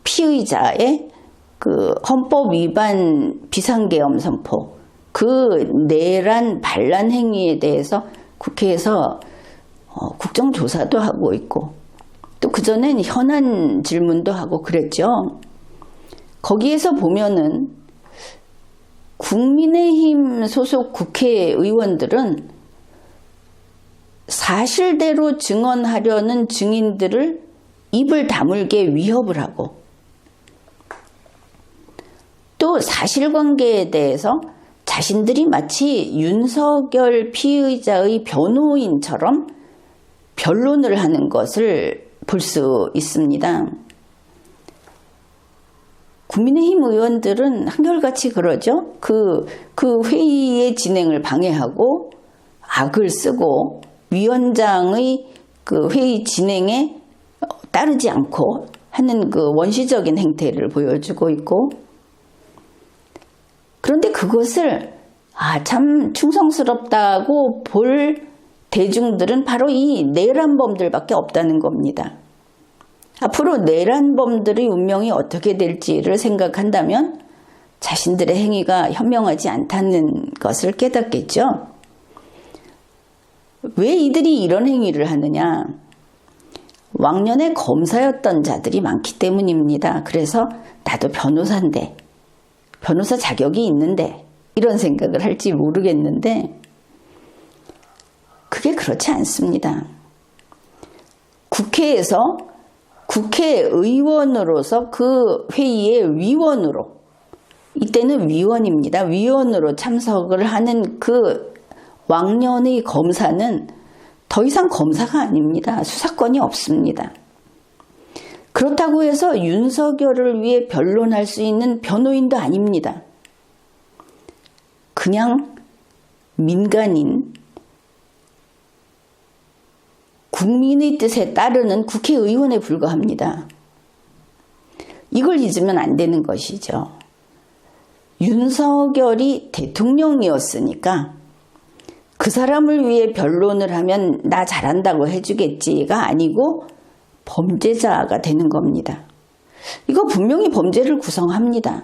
A: 피의자의 그 헌법 위반 비상계엄 선포, 그 내란 반란 행위에 대해서 국회에서 국정조사도 하고 있고, 또 그전엔 현안 질문도 하고 그랬죠. 거기에서 보면은 국민의힘 소속 국회의원들은 사실대로 증언하려는 증인들을 입을 다물게 위협을 하고, 또 사실관계에 대해서 자신들이 마치 윤석열 피의자의 변호인처럼 변론을 하는 것을 볼 수 있습니다. 국민의힘 의원들은 한결같이 그러죠. 그 회의의 진행을 방해하고 악을 쓰고 위원장의 그 회의 진행에 따르지 않고 하는 그 원시적인 행태를 보여주고 있고, 그런데 그것을 참 충성스럽다고 볼 대중들은 바로 이 내란범들밖에 없다는 겁니다. 앞으로 내란범들의 운명이 어떻게 될지를 생각한다면 자신들의 행위가 현명하지 않다는 것을 깨닫겠죠. 왜 이들이 이런 행위를 하느냐? 왕년에 검사였던 자들이 많기 때문입니다. 그래서 나도 변호사인데, 변호사 자격이 있는데 이런 생각을 할지 모르겠는데, 그게 그렇지 않습니다. 국회에서 국회의원으로서 그 회의의 위원으로, 이때는 위원입니다. 위원으로 참석을 하는 그 왕년의 검사는 더 이상 검사가 아닙니다. 수사권이 없습니다. 그렇다고 해서 윤석열을 위해 변론할 수 있는 변호인도 아닙니다. 그냥 민간인, 국민의 뜻에 따르는 국회의원에 불과합니다. 이걸 잊으면 안 되는 것이죠. 윤석열이 대통령이었으니까 그 사람을 위해 변론을 하면 나 잘한다고 해주겠지가 아니고 범죄자가 되는 겁니다. 이거 분명히 범죄를 구성합니다.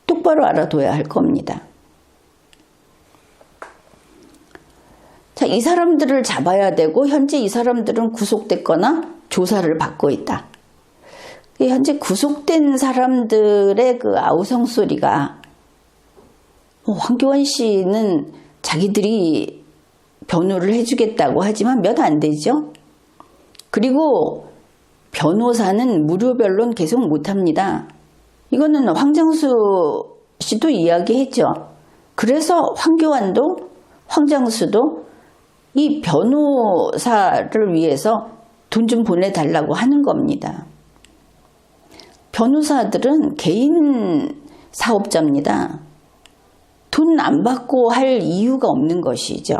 A: 똑바로 알아둬야 할 겁니다. 자, 이 사람들을 잡아야 되고 현재 이 사람들은 구속됐거나 조사를 받고 있다. 현재 구속된 사람들의 그 아우성 소리가, 황교안 씨는 자기들이 변호를 해주겠다고 하지만 몇 안 되죠. 그리고 변호사는 무료 변론 계속 못합니다. 이거는 황장수 씨도 이야기했죠. 그래서 황장수도 이 변호사를 위해서 돈 좀 보내달라고 하는 겁니다. 변호사들은 개인 사업자입니다. 돈 안 받고 할 이유가 없는 것이죠.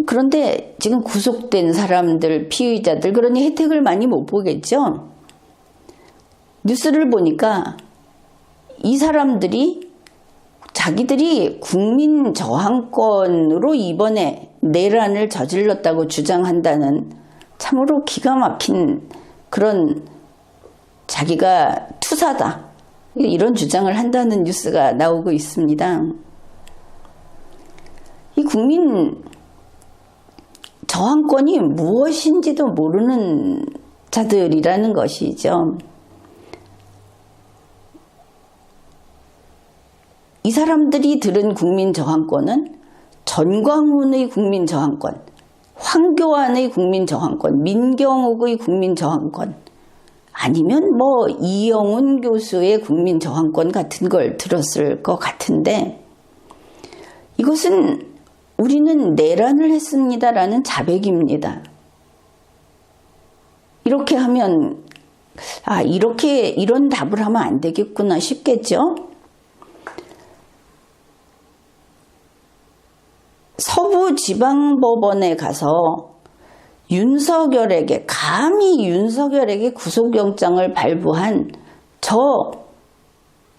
A: 그런데 지금 구속된 사람들, 피의자들, 그러니 혜택을 많이 못 보겠죠. 뉴스를 보니까 이 사람들이 자기들이 국민 저항권으로 이번에 내란을 저질렀다고 주장한다는 참으로 기가 막힌 그런, 자기가 투사다, 이런 주장을 한다는 뉴스가 나오고 있습니다. 이 국민 저항권이 무엇인지도 모르는 자들이라는 것이죠. 이 사람들이 들은 국민 저항권은 전광훈의 국민 저항권, 황교안의 국민 저항권, 민경욱의 국민 저항권, 아니면 이영훈 교수의 국민 저항권 같은 걸 들었을 것 같은데, 이것은 우리는 내란을 했습니다라는 자백입니다. 이렇게 하면 이런 답을 하면 안 되겠구나 싶겠죠. 서부지방법원에 가서 감히 윤석열에게 구속영장을 발부한 저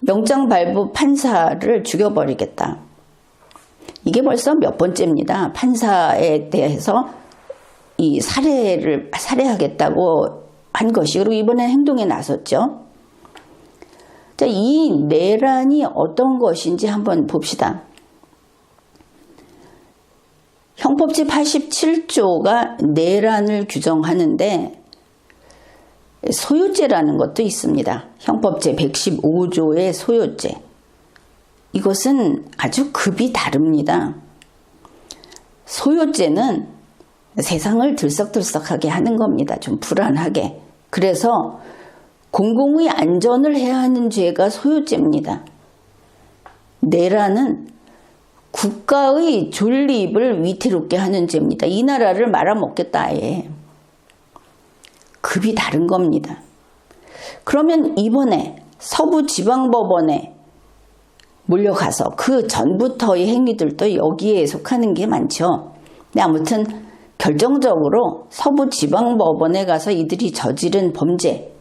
A: 영장 발부 판사를 죽여버리겠다. 이게 벌써 몇 번째입니다. 판사에 대해서 이 살해하겠다고 한 것이, 그리고 이번엔 행동에 나섰죠. 자, 이 내란이 어떤 것인지 한번 봅시다. 형법 제87조가 내란을 규정하는데 소요죄라는 것도 있습니다. 형법 제115조의 소요죄. 이것은 아주 급이 다릅니다. 소요죄는 세상을 들썩들썩하게 하는 겁니다. 좀 불안하게. 그래서 공공의 안전을 해야 하는 죄가 소요죄입니다. 내란은 국가의 존립을 위태롭게 하는 죄입니다. 이 나라를 말아먹겠다 아예. 급이 다른 겁니다. 그러면 이번에 서부지방법원에 몰려가서 그 전부터의 행위들도 여기에 속하는 게 많죠. 근데 아무튼 결정적으로 서부지방법원에 가서 이들이 저지른 범죄,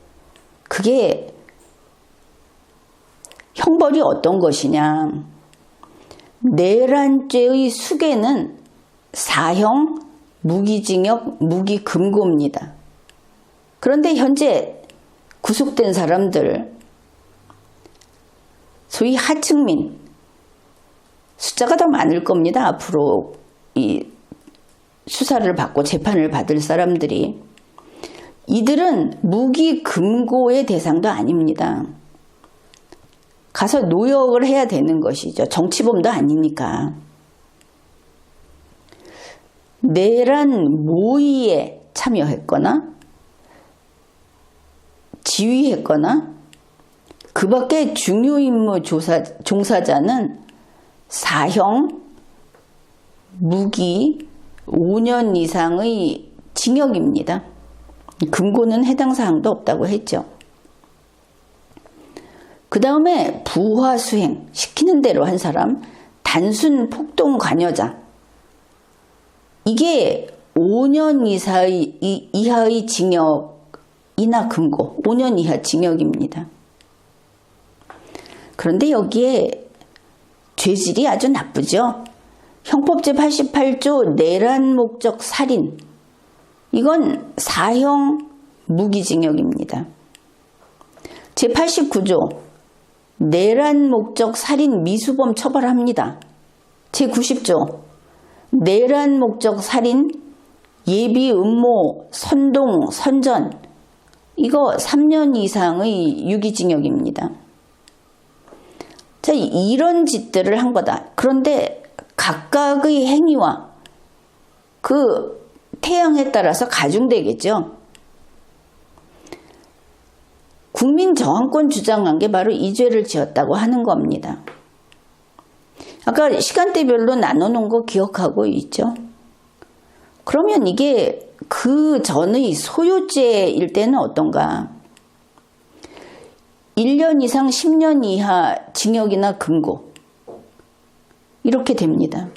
A: 그게 형벌이 어떤 것이냐. 내란죄의 수괴는 사형, 무기징역, 무기금고입니다. 그런데 현재 구속된 사람들, 소위 하층민, 숫자가 더 많을 겁니다. 앞으로 이 수사를 받고 재판을 받을 사람들이. 이들은 무기금고의 대상도 아닙니다. 가서 노역을 해야 되는 것이죠. 정치범도 아니니까. 내란 모의에 참여했거나 지휘했거나 그 밖에 중요 임무 종사자는 사형, 무기 5년 이상의 징역입니다. 금고는 해당 사항도 없다고 했죠. 그 다음에 부하수행, 시키는 대로 한 사람, 단순 폭동 관여자. 이게 5년 이하의 징역이나 금고, 5년 이하 징역입니다. 그런데 여기에 죄질이 아주 나쁘죠. 형법 제88조 내란 목적 살인, 이건 사형 무기징역입니다. 제89조 내란 목적 살인 미수범 처벌합니다. 제90조 내란 목적 살인 예비 음모 선동 선전, 이거 3년 이상의 유기징역입니다. 자, 이런 짓들을 한 거다. 그런데 각각의 행위와 그 태양에 따라서 가중되겠죠. 국민저항권 주장한 게 바로 이 죄를 지었다고 하는 겁니다. 아까 시간대별로 나눠놓은 거 기억하고 있죠? 그러면 이게 그 전의 소요죄일 때는 어떤가? 1년 이상 10년 이하 징역이나 금고, 이렇게 됩니다.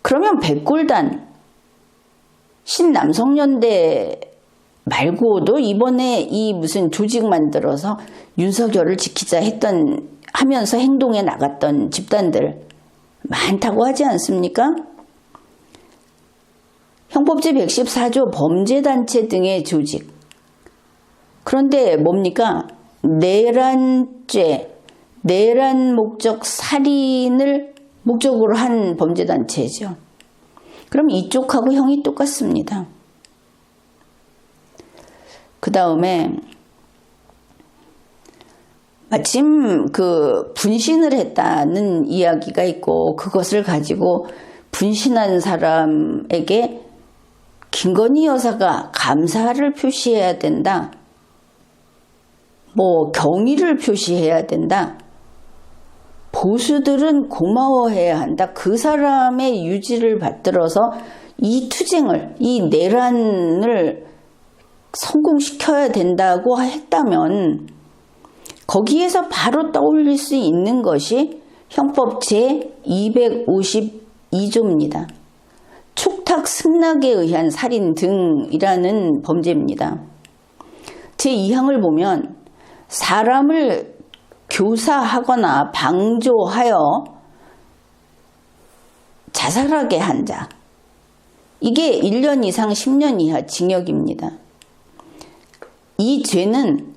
A: 그러면 백골단, 신남성연대 말고도 이번에 이 무슨 조직 만들어서 윤석열을 지키자 하면서 행동에 나갔던 집단들 많다고 하지 않습니까? 형법 제114조 범죄단체 등의 조직. 그런데 뭡니까? 내란죄, 내란 목적 살인을 목적으로 한 범죄단체죠. 그럼 이쪽하고 형이 똑같습니다. 그 다음에 마침 그 분신을 했다는 이야기가 있고, 그것을 가지고 분신한 사람에게 김건희 여사가 감사를 표시해야 된다, 뭐 경의를 표시해야 된다, 보수들은 고마워해야 한다, 그 사람의 유지를 받들어서 이 투쟁을, 이 내란을 성공시켜야 된다고 했다면 거기에서 바로 떠올릴 수 있는 것이 형법 제252조입니다. 촉탁 승낙에 의한 살인 등이라는 범죄입니다. 제2항을 보면 사람을 교사하거나 방조하여 자살하게 한 자, 이게 1년 이상 10년 이하 징역입니다. 이 죄는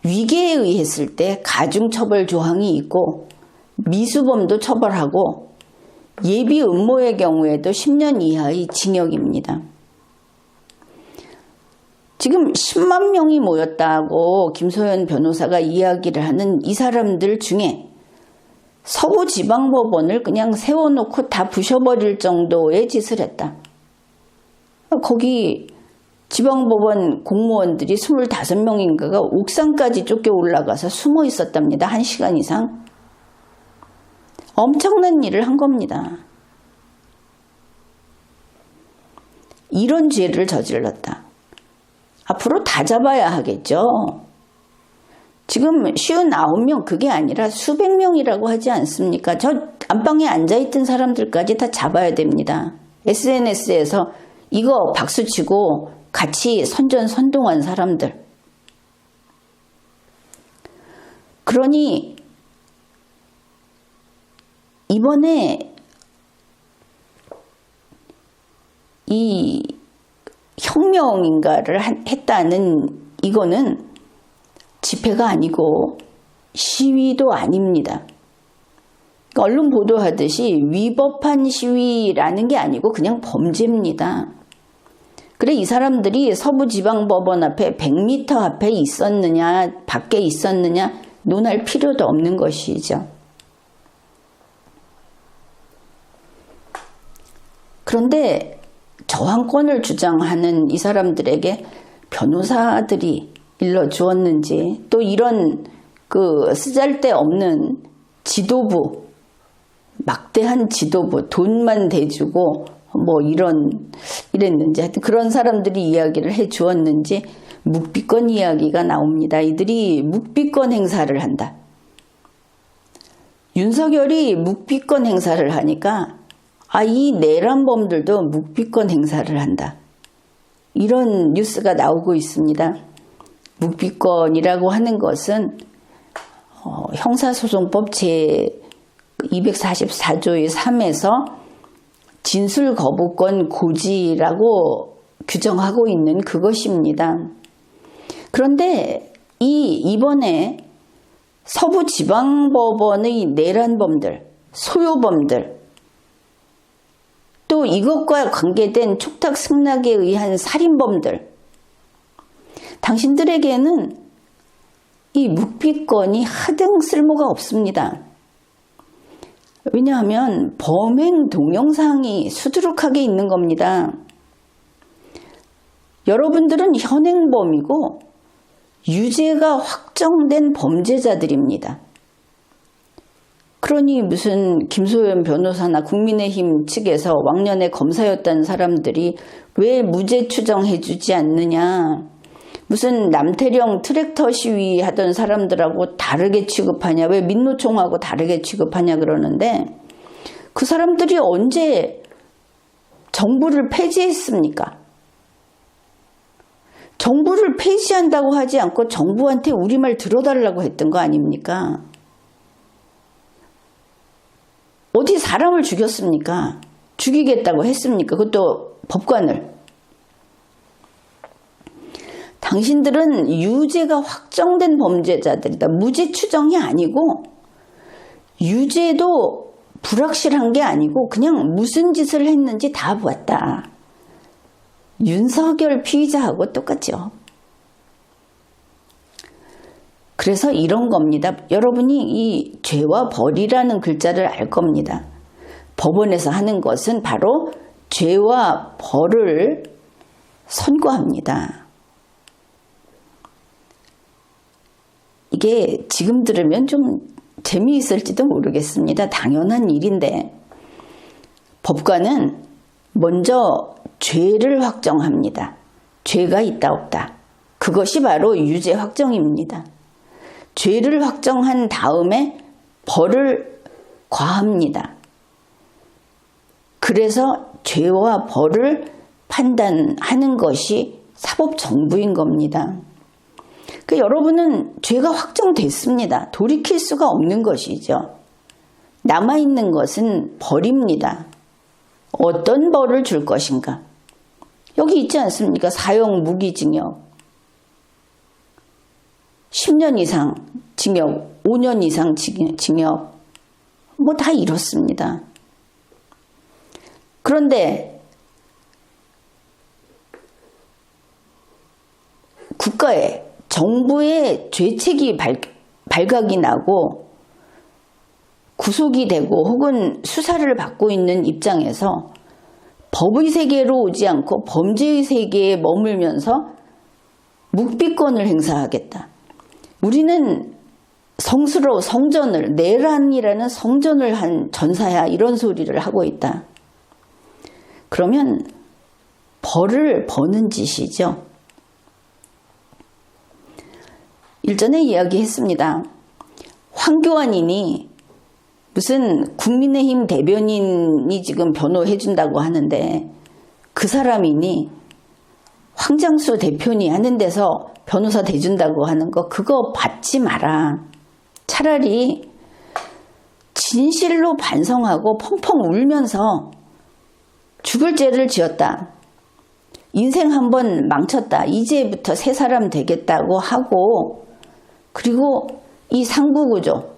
A: 위계에 의했을 때 가중처벌 조항이 있고 미수범도 처벌하고 예비 음모의 경우에도 10년 이하의 징역입니다. 지금 10만 명이 모였다고 김소연 변호사가 이야기를 하는 이 사람들 중에 서부지방법원을 그냥 세워놓고 다 부셔버릴 정도의 짓을 했다. 거기 지방법원 공무원들이 25명인가가 옥상까지 쫓겨 올라가서 숨어 있었답니다. 1시간 이상. 엄청난 일을 한 겁니다. 이런 죄를 저질렀다. 앞으로 다 잡아야 하겠죠. 지금 59명 그게 아니라 수백 명이라고 하지 않습니까? 저 안방에 앉아있던 사람들까지 다 잡아야 됩니다. SNS에서 이거 박수치고 같이 선전선동한 사람들. 그러니 이번에 이 혁명인가를 했다는 이거는 집회가 아니고 시위도 아닙니다. 언론 보도하듯이 위법한 시위라는 게 아니고 그냥 범죄입니다. 그래 이 사람들이 서부지방법원 앞에 100m 앞에 있었느냐 밖에 있었느냐 논할 필요도 없는 것이죠. 그런데 저항권을 주장하는 이 사람들에게 변호사들이 일러주었는지 또 이런 그 쓰잘데없는 지도부, 막대한 지도부, 돈만 대주고 뭐 이랬는지 하여튼 그런 사람들이 이야기를 해주었는지 묵비권 이야기가 나옵니다. 이들이 묵비권 행사를 한다. 윤석열이 묵비권 행사를 하니까 이 내란범들도 묵비권 행사를 한다. 이런 뉴스가 나오고 있습니다. 묵비권이라고 하는 것은 형사소송법 제244조의 3에서 진술거부권 고지라고 규정하고 있는 그것입니다. 그런데 이번에 서부지방법원의 내란범들, 소요범들, 또 이것과 관계된 촉탁승낙에 의한 살인범들, 당신들에게는 이 묵비권이 하등 쓸모가 없습니다. 왜냐하면 범행 동영상이 수두룩하게 있는 겁니다. 여러분들은 현행범이고 유죄가 확정된 범죄자들입니다. 그러니 무슨 김소연 변호사나 국민의힘 측에서 왕년에 검사였던 사람들이 왜 무죄 추정해주지 않느냐, 무슨 남태령 트랙터 시위하던 사람들하고 다르게 취급하냐, 왜 민노총하고 다르게 취급하냐 그러는데 그 사람들이 언제 정부를 폐지했습니까? 정부를 폐지한다고 하지 않고 정부한테 우리 말 들어달라고 했던 거 아닙니까? 어디 사람을 죽였습니까? 죽이겠다고 했습니까? 그것도 법관을. 당신들은 유죄가 확정된 범죄자들이다. 무죄 추정이 아니고 유죄도 불확실한 게 아니고 그냥 무슨 짓을 했는지 다 보았다. 윤석열 피의자하고 똑같죠. 그래서 이런 겁니다. 여러분이 이 죄와 벌이라는 글자를 알 겁니다. 법원에서 하는 것은 바로 죄와 벌을 선고합니다. 이게 지금 들으면 좀 재미있을지도 모르겠습니다. 당연한 일인데 법관은 먼저 죄를 확정합니다. 죄가 있다 없다. 그것이 바로 유죄 확정입니다. 죄를 확정한 다음에 벌을 과합니다. 그래서 죄와 벌을 판단하는 것이 사법정부인 겁니다. 그러니까 여러분은 죄가 확정됐습니다. 돌이킬 수가 없는 것이죠. 남아있는 것은 벌입니다. 어떤 벌을 줄 것인가? 여기 있지 않습니까? 사형 무기징역, 10년 이상 징역, 5년 이상 징역, 뭐 다 이렇습니다. 그런데 국가에, 정부의 죄책이 발각이 나고 구속이 되고 혹은 수사를 받고 있는 입장에서 법의 세계로 오지 않고 범죄의 세계에 머물면서 묵비권을 행사하겠다. 우리는 성스러운 성전을, 내란이라는 성전을 한 전사야, 이런 소리를 하고 있다. 그러면 벌을 버는 짓이죠. 일전에 이야기했습니다. 황교안이니 무슨 국민의힘 대변인이 지금 변호해준다고 하는데 그 사람이니 황장수 대표니 하는 데서 변호사 대준다고 하는 거, 그거 받지 마라. 차라리 진실로 반성하고 펑펑 울면서 죽을 죄를 지었다. 인생 한번 망쳤다. 이제부터 새 사람 되겠다고 하고, 그리고 이 상부구조,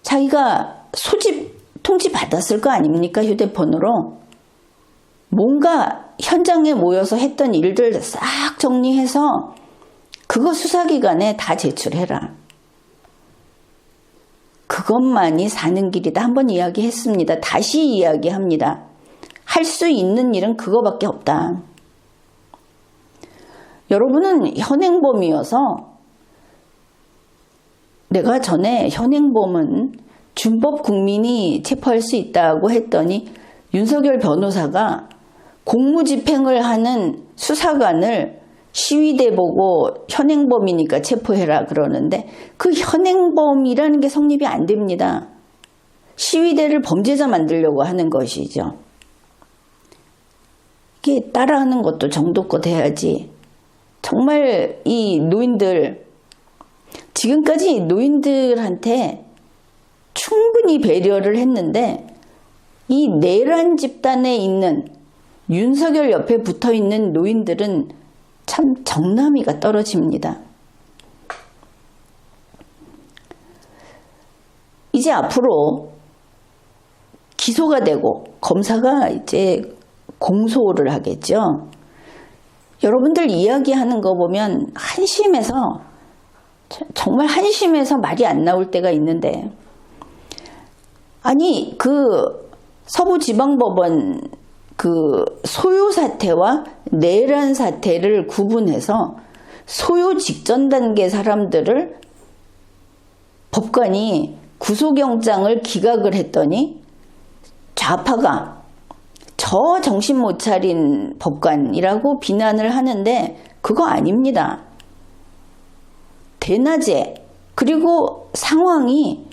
A: 자기가 소집 통지 받았을 거 아닙니까? 휴대폰으로. 뭔가 현장에 모여서 했던 일들 싹 정리해서 그거 수사기관에 다 제출해라. 그것만이 사는 길이다. 한번 이야기했습니다. 다시 이야기합니다. 할 수 있는 일은 그거밖에 없다. 여러분은 현행범이어서, 내가 전에 현행범은 준법 국민이 체포할 수 있다고 했더니 윤석열 변호사가 공무집행을 하는 수사관을 시위대 보고 현행범이니까 체포해라 그러는데, 그 현행범이라는 게 성립이 안 됩니다. 시위대를 범죄자 만들려고 하는 것이죠. 이게 따라하는 것도 정도껏 해야지. 정말 이 노인들, 지금까지 노인들한테 충분히 배려를 했는데, 이 내란 집단에 있는 윤석열 옆에 붙어 있는 노인들은 참 정남이가 떨어집니다. 이제 앞으로 기소가 되고 검사가 이제 공소를 하겠죠. 여러분들 이야기하는 거 보면 한심해서, 정말 한심해서 말이 안 나올 때가 있는데, 아니 그 서부지방법원 그 소요 사태와 내란 사태를 구분해서 소요 직전 단계 사람들을 법관이 구속영장을 기각을 했더니 좌파가 저 정신 못 차린 법관이라고 비난을 하는데, 그거 아닙니다. 대낮에, 그리고 상황이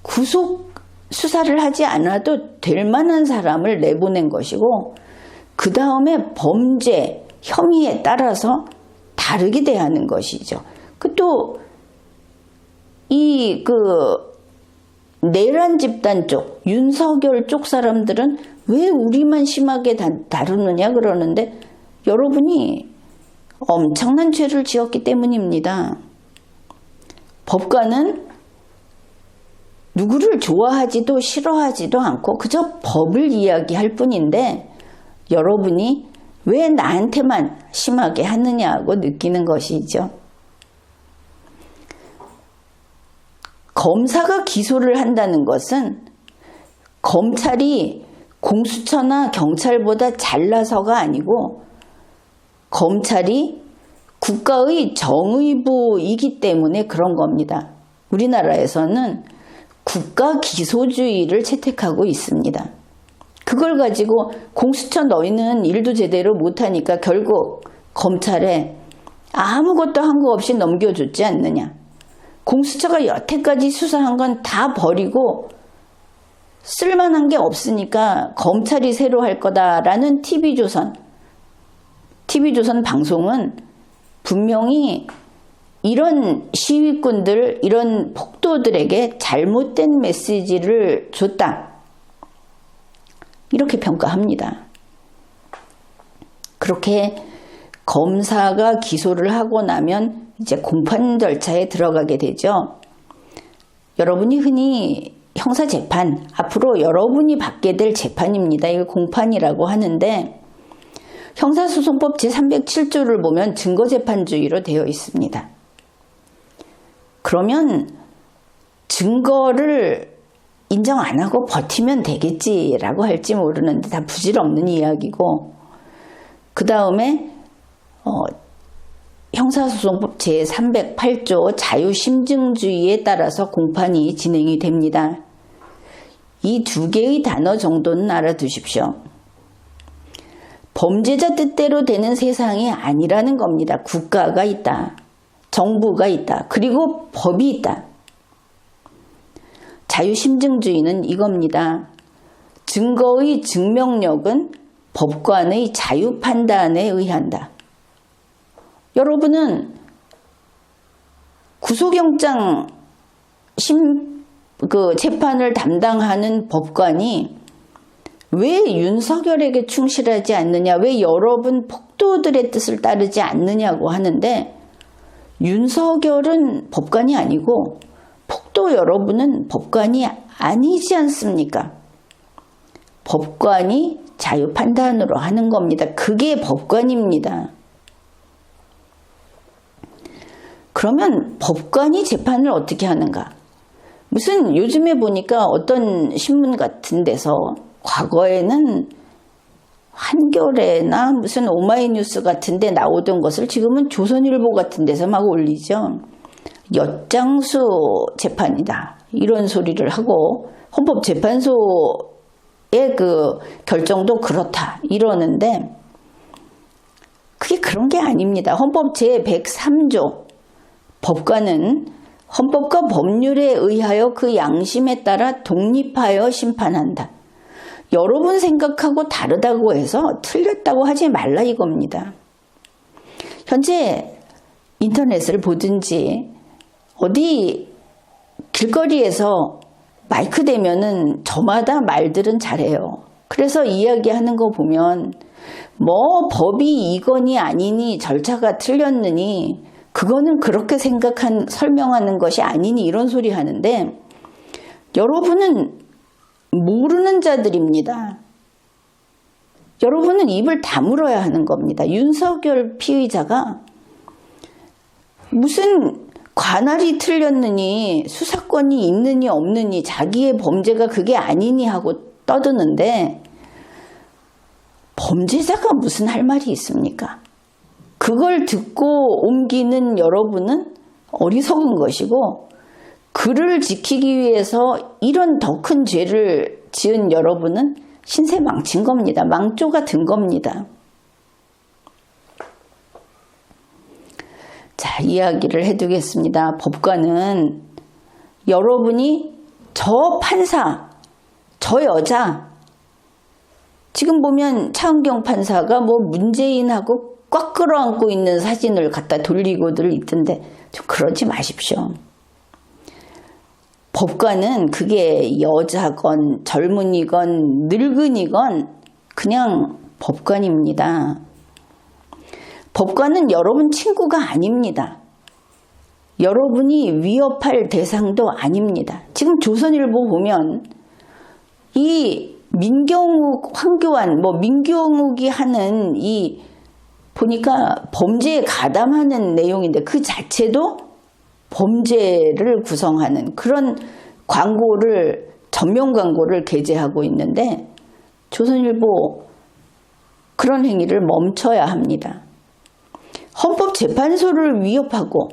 A: 구속 수사를 하지 않아도 될 만한 사람을 내보낸 것이고, 그 다음에 범죄 혐의에 따라서 다르게 대하는 것이죠. 또 이 내란 집단 쪽, 윤석열 쪽 사람들은 왜 우리만 심하게 다루느냐 그러는데, 여러분이 엄청난 죄를 지었기 때문입니다. 법관은 누구를 좋아하지도 싫어하지도 않고 그저 법을 이야기할 뿐인데, 여러분이 왜 나한테만 심하게 하느냐고 느끼는 것이죠. 검사가 기소를 한다는 것은 검찰이 공수처나 경찰보다 잘나서가 아니고, 검찰이 국가의 정의부이기 때문에 그런 겁니다. 우리나라에서는 국가 기소주의를 채택하고 있습니다. 그걸 가지고 공수처 너희는 일도 제대로 못하니까 결국 검찰에 아무것도 한 거 없이 넘겨줬지 않느냐. 공수처가 여태까지 수사한 건 다 버리고 쓸만한 게 없으니까 검찰이 새로 할 거다라는 TV조선 방송은 분명히 이런 시위꾼들, 이런 폭도들에게 잘못된 메시지를 줬다. 이렇게 평가합니다. 그렇게 검사가 기소를 하고 나면 이제 공판 절차에 들어가게 되죠. 여러분이 흔히 형사재판, 앞으로 여러분이 받게 될 재판입니다. 이걸 공판이라고 하는데 형사소송법 제307조를 보면 증거재판주의로 되어 있습니다. 그러면 증거를 인정 안 하고 버티면 되겠지라고 할지 모르는데 다 부질없는 이야기고, 그 다음에 형사소송법 제308조 자유심증주의에 따라서 공판이 진행이 됩니다. 이 두 개의 단어 정도는 알아두십시오. 범죄자 뜻대로 되는 세상이 아니라는 겁니다. 국가가 있다. 정부가 있다. 그리고 법이 있다. 자유심증주의는 이겁니다. 증거의 증명력은 법관의 자유판단에 의한다. 여러분은 구속영장 재판을 담당하는 법관이 왜 윤석열에게 충실하지 않느냐, 왜 여러분 폭도들의 뜻을 따르지 않느냐고 하는데, 윤석열은 법관이 아니고 폭도 여러분은 법관이 아니지 않습니까? 법관이 자유판단으로 하는 겁니다. 그게 법관입니다. 그러면 법관이 재판을 어떻게 하는가? 무슨 요즘에 보니까 어떤 신문 같은 데서, 과거에는 한겨레나 무슨 오마이뉴스 같은 데 나오던 것을 지금은 조선일보 같은 데서 막 올리죠. 엿장수 재판이다, 이런 소리를 하고, 헌법재판소의 그 결정도 그렇다 이러는데, 그게 그런 게 아닙니다. 헌법 제103조 법관은 헌법과 법률에 의하여 그 양심에 따라 독립하여 심판한다. 여러분 생각하고 다르다고 해서 틀렸다고 하지 말라 이겁니다. 현재 인터넷을 보든지 어디 길거리에서 마이크 대면은 저마다 말들은 잘해요. 그래서 이야기하는 거 보면 뭐 법이 이거니 아니니 절차가 틀렸느니 그거는 그렇게 설명하는 것이 아니니 이런 소리 하는데, 여러분은 모르는 자들입니다. 여러분은 입을 다물어야 하는 겁니다. 윤석열 피의자가 무슨 관할이 틀렸느니 수사권이 있느니 없느니 자기의 범죄가 그게 아니니 하고 떠드는데, 범죄자가 무슨 할 말이 있습니까? 그걸 듣고 옮기는 여러분은 어리석은 것이고, 그를 지키기 위해서 이런 더 큰 죄를 지은 여러분은 신세 망친 겁니다. 망조가 든 겁니다. 자, 이야기를 해두겠습니다. 법관은 여러분이 저 판사, 저 여자, 지금 보면 차은경 판사가 뭐 문재인하고 꽉 끌어안고 있는 사진을 갖다 돌리고들 있던데 좀 그러지 마십시오. 법관은 그게 여자건 젊은이건 늙은이건 그냥 법관입니다. 법관은 여러분 친구가 아닙니다. 여러분이 위협할 대상도 아닙니다. 지금 조선일보 보면 이 민경욱, 황교안, 민경욱이 하는 이 보니까 범죄에 가담하는 내용인데 그 자체도 범죄를 구성하는 그런 광고를, 전면 광고를 게재하고 있는데, 조선일보 그런 행위를 멈춰야 합니다. 헌법재판소를 위협하고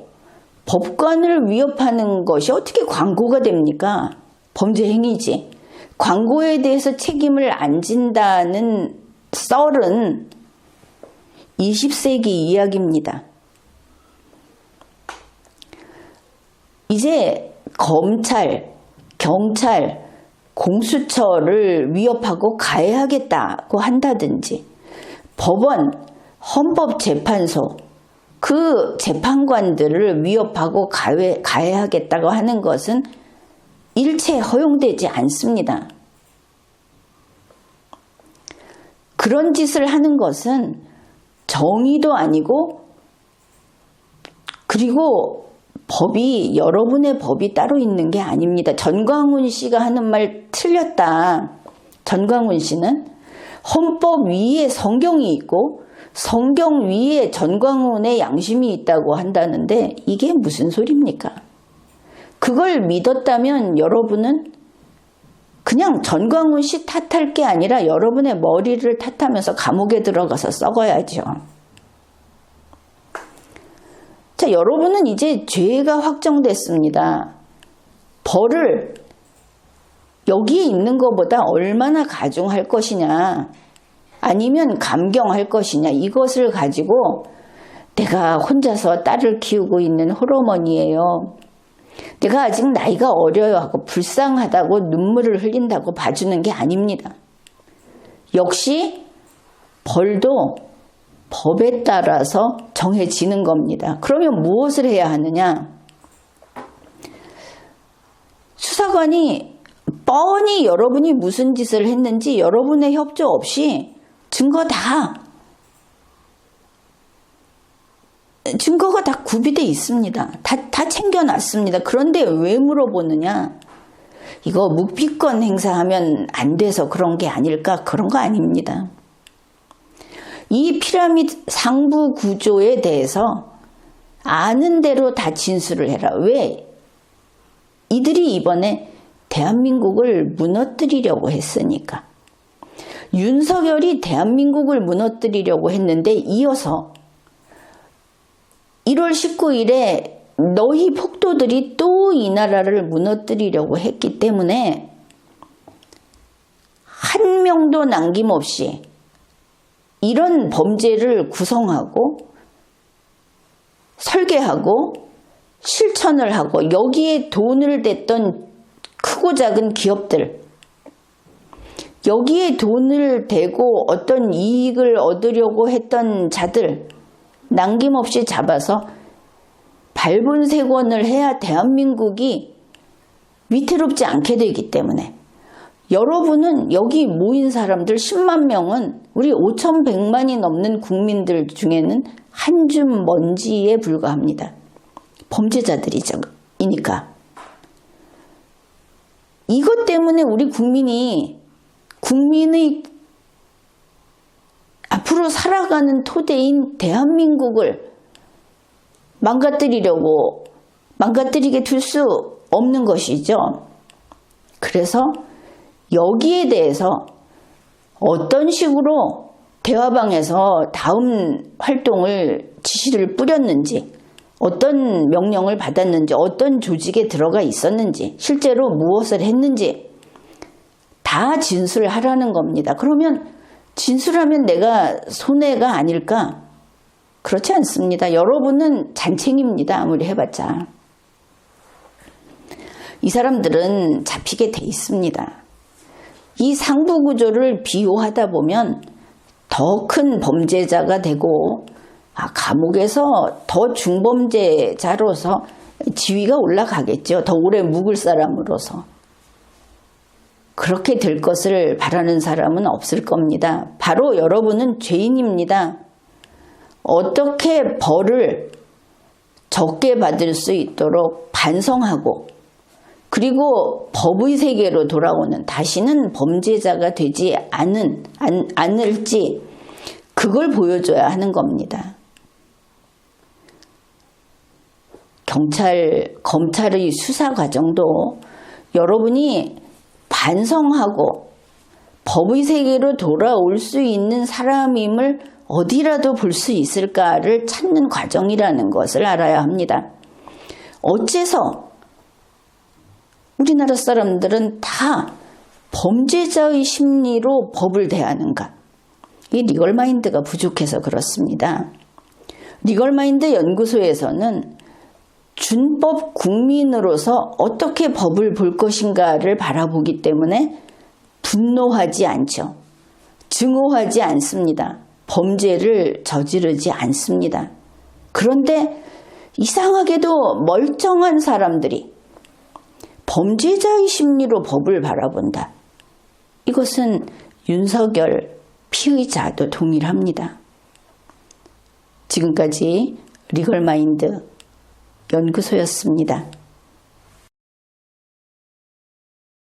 A: 법관을 위협하는 것이 어떻게 광고가 됩니까? 범죄 행위지. 광고에 대해서 책임을 안 진다는 썰은 20세기 이야기입니다. 이제 검찰, 경찰, 공수처를 위협하고 가해하겠다고 한다든지, 법원, 헌법재판소, 그 재판관들을 위협하고 가해하겠다고 하는 것은 일체 허용되지 않습니다. 그런 짓을 하는 것은 정의도 아니고, 그리고 법이, 여러분의 법이 따로 있는 게 아닙니다. 전광훈 씨가 하는 말 틀렸다. 전광훈 씨는 헌법 위에 성경이 있고 성경 위에 전광훈의 양심이 있다고 한다는데 이게 무슨 소리입니까? 그걸 믿었다면 여러분은 그냥 전광훈 씨 탓할 게 아니라 여러분의 머리를 탓하면서 감옥에 들어가서 썩어야죠. 자, 여러분은 이제 죄가 확정됐습니다. 벌을 여기에 있는 것보다 얼마나 가중할 것이냐, 아니면 감경할 것이냐, 이것을 가지고 내가 혼자서 딸을 키우고 있는 홀어머니예요. 내가 아직 나이가 어려요 하고 불쌍하다고 눈물을 흘린다고 봐주는 게 아닙니다. 역시 벌도 법에 따라서 정해지는 겁니다. 그러면 무엇을 해야 하느냐? 수사관이 뻔히 여러분이 무슨 짓을 했는지 여러분의 협조 없이 증거가 다 구비되어 있습니다. 다 챙겨놨습니다. 그런데 왜 물어보느냐? 이거 묵비권 행사하면 안 돼서 그런 게 아닐까? 그런 거 아닙니다. 이 피라미드 상부 구조에 대해서 아는 대로 다 진술을 해라. 왜? 이들이 이번에 대한민국을 무너뜨리려고 했으니까. 윤석열이 대한민국을 무너뜨리려고 했는데 이어서 1월 19일에 너희 폭도들이 또 이 나라를 무너뜨리려고 했기 때문에 한 명도 남김없이 이런 범죄를 구성하고 설계하고 실천을 하고 여기에 돈을 댔던 크고 작은 기업들, 여기에 돈을 대고 어떤 이익을 얻으려고 했던 자들 남김없이 잡아서 발본색원을 해야 대한민국이 위태롭지 않게 되기 때문에 여러분은 여기 모인 사람들 10만 명은 우리 5,100만이 넘는 국민들 중에는 한 줌 먼지에 불과합니다. 범죄자들이니까. 이것 때문에 우리 국민의 앞으로 살아가는 토대인 대한민국을 망가뜨리게 둘 수 없는 것이죠. 그래서 여기에 대해서 어떤 식으로 대화방에서 다음 활동을 지시를 뿌렸는지, 어떤 명령을 받았는지, 어떤 조직에 들어가 있었는지, 실제로 무엇을 했는지 다 진술하라는 겁니다. 그러면 진술하면 내가 손해가 아닐까? 그렇지 않습니다. 여러분은 잔챙입니다. 아무리 해봤자. 이 사람들은 잡히게 돼 있습니다. 이 상부 구조를 비호하다 보면 더 큰 범죄자가 되고 감옥에서 더 중범죄자로서 지위가 올라가겠죠. 더 오래 묵을 사람으로서. 그렇게 될 것을 바라는 사람은 없을 겁니다. 바로 여러분은 죄인입니다. 어떻게 벌을 적게 받을 수 있도록 반성하고 그리고 법의 세계로 돌아오는, 다시는 범죄자가 되지 않을지 그걸 보여줘야 하는 겁니다. 검찰의 수사 과정도 여러분이 반성하고 법의 세계로 돌아올 수 있는 사람임을 어디라도 볼 수 있을까를 찾는 과정이라는 것을 알아야 합니다. 어째서 우리나라 사람들은 다 범죄자의 심리로 법을 대하는가? 이 리걸마인드가 부족해서 그렇습니다. 리걸마인드 연구소에서는 준법 국민으로서 어떻게 법을 볼 것인가를 바라보기 때문에 분노하지 않죠. 증오하지 않습니다. 범죄를 저지르지 않습니다. 그런데 이상하게도 멀쩡한 사람들이 범죄자의 심리로 법을 바라본다. 이것은 윤석열, 피의자도 동일합니다. 지금까지 리걸마인드 연구소였습니다.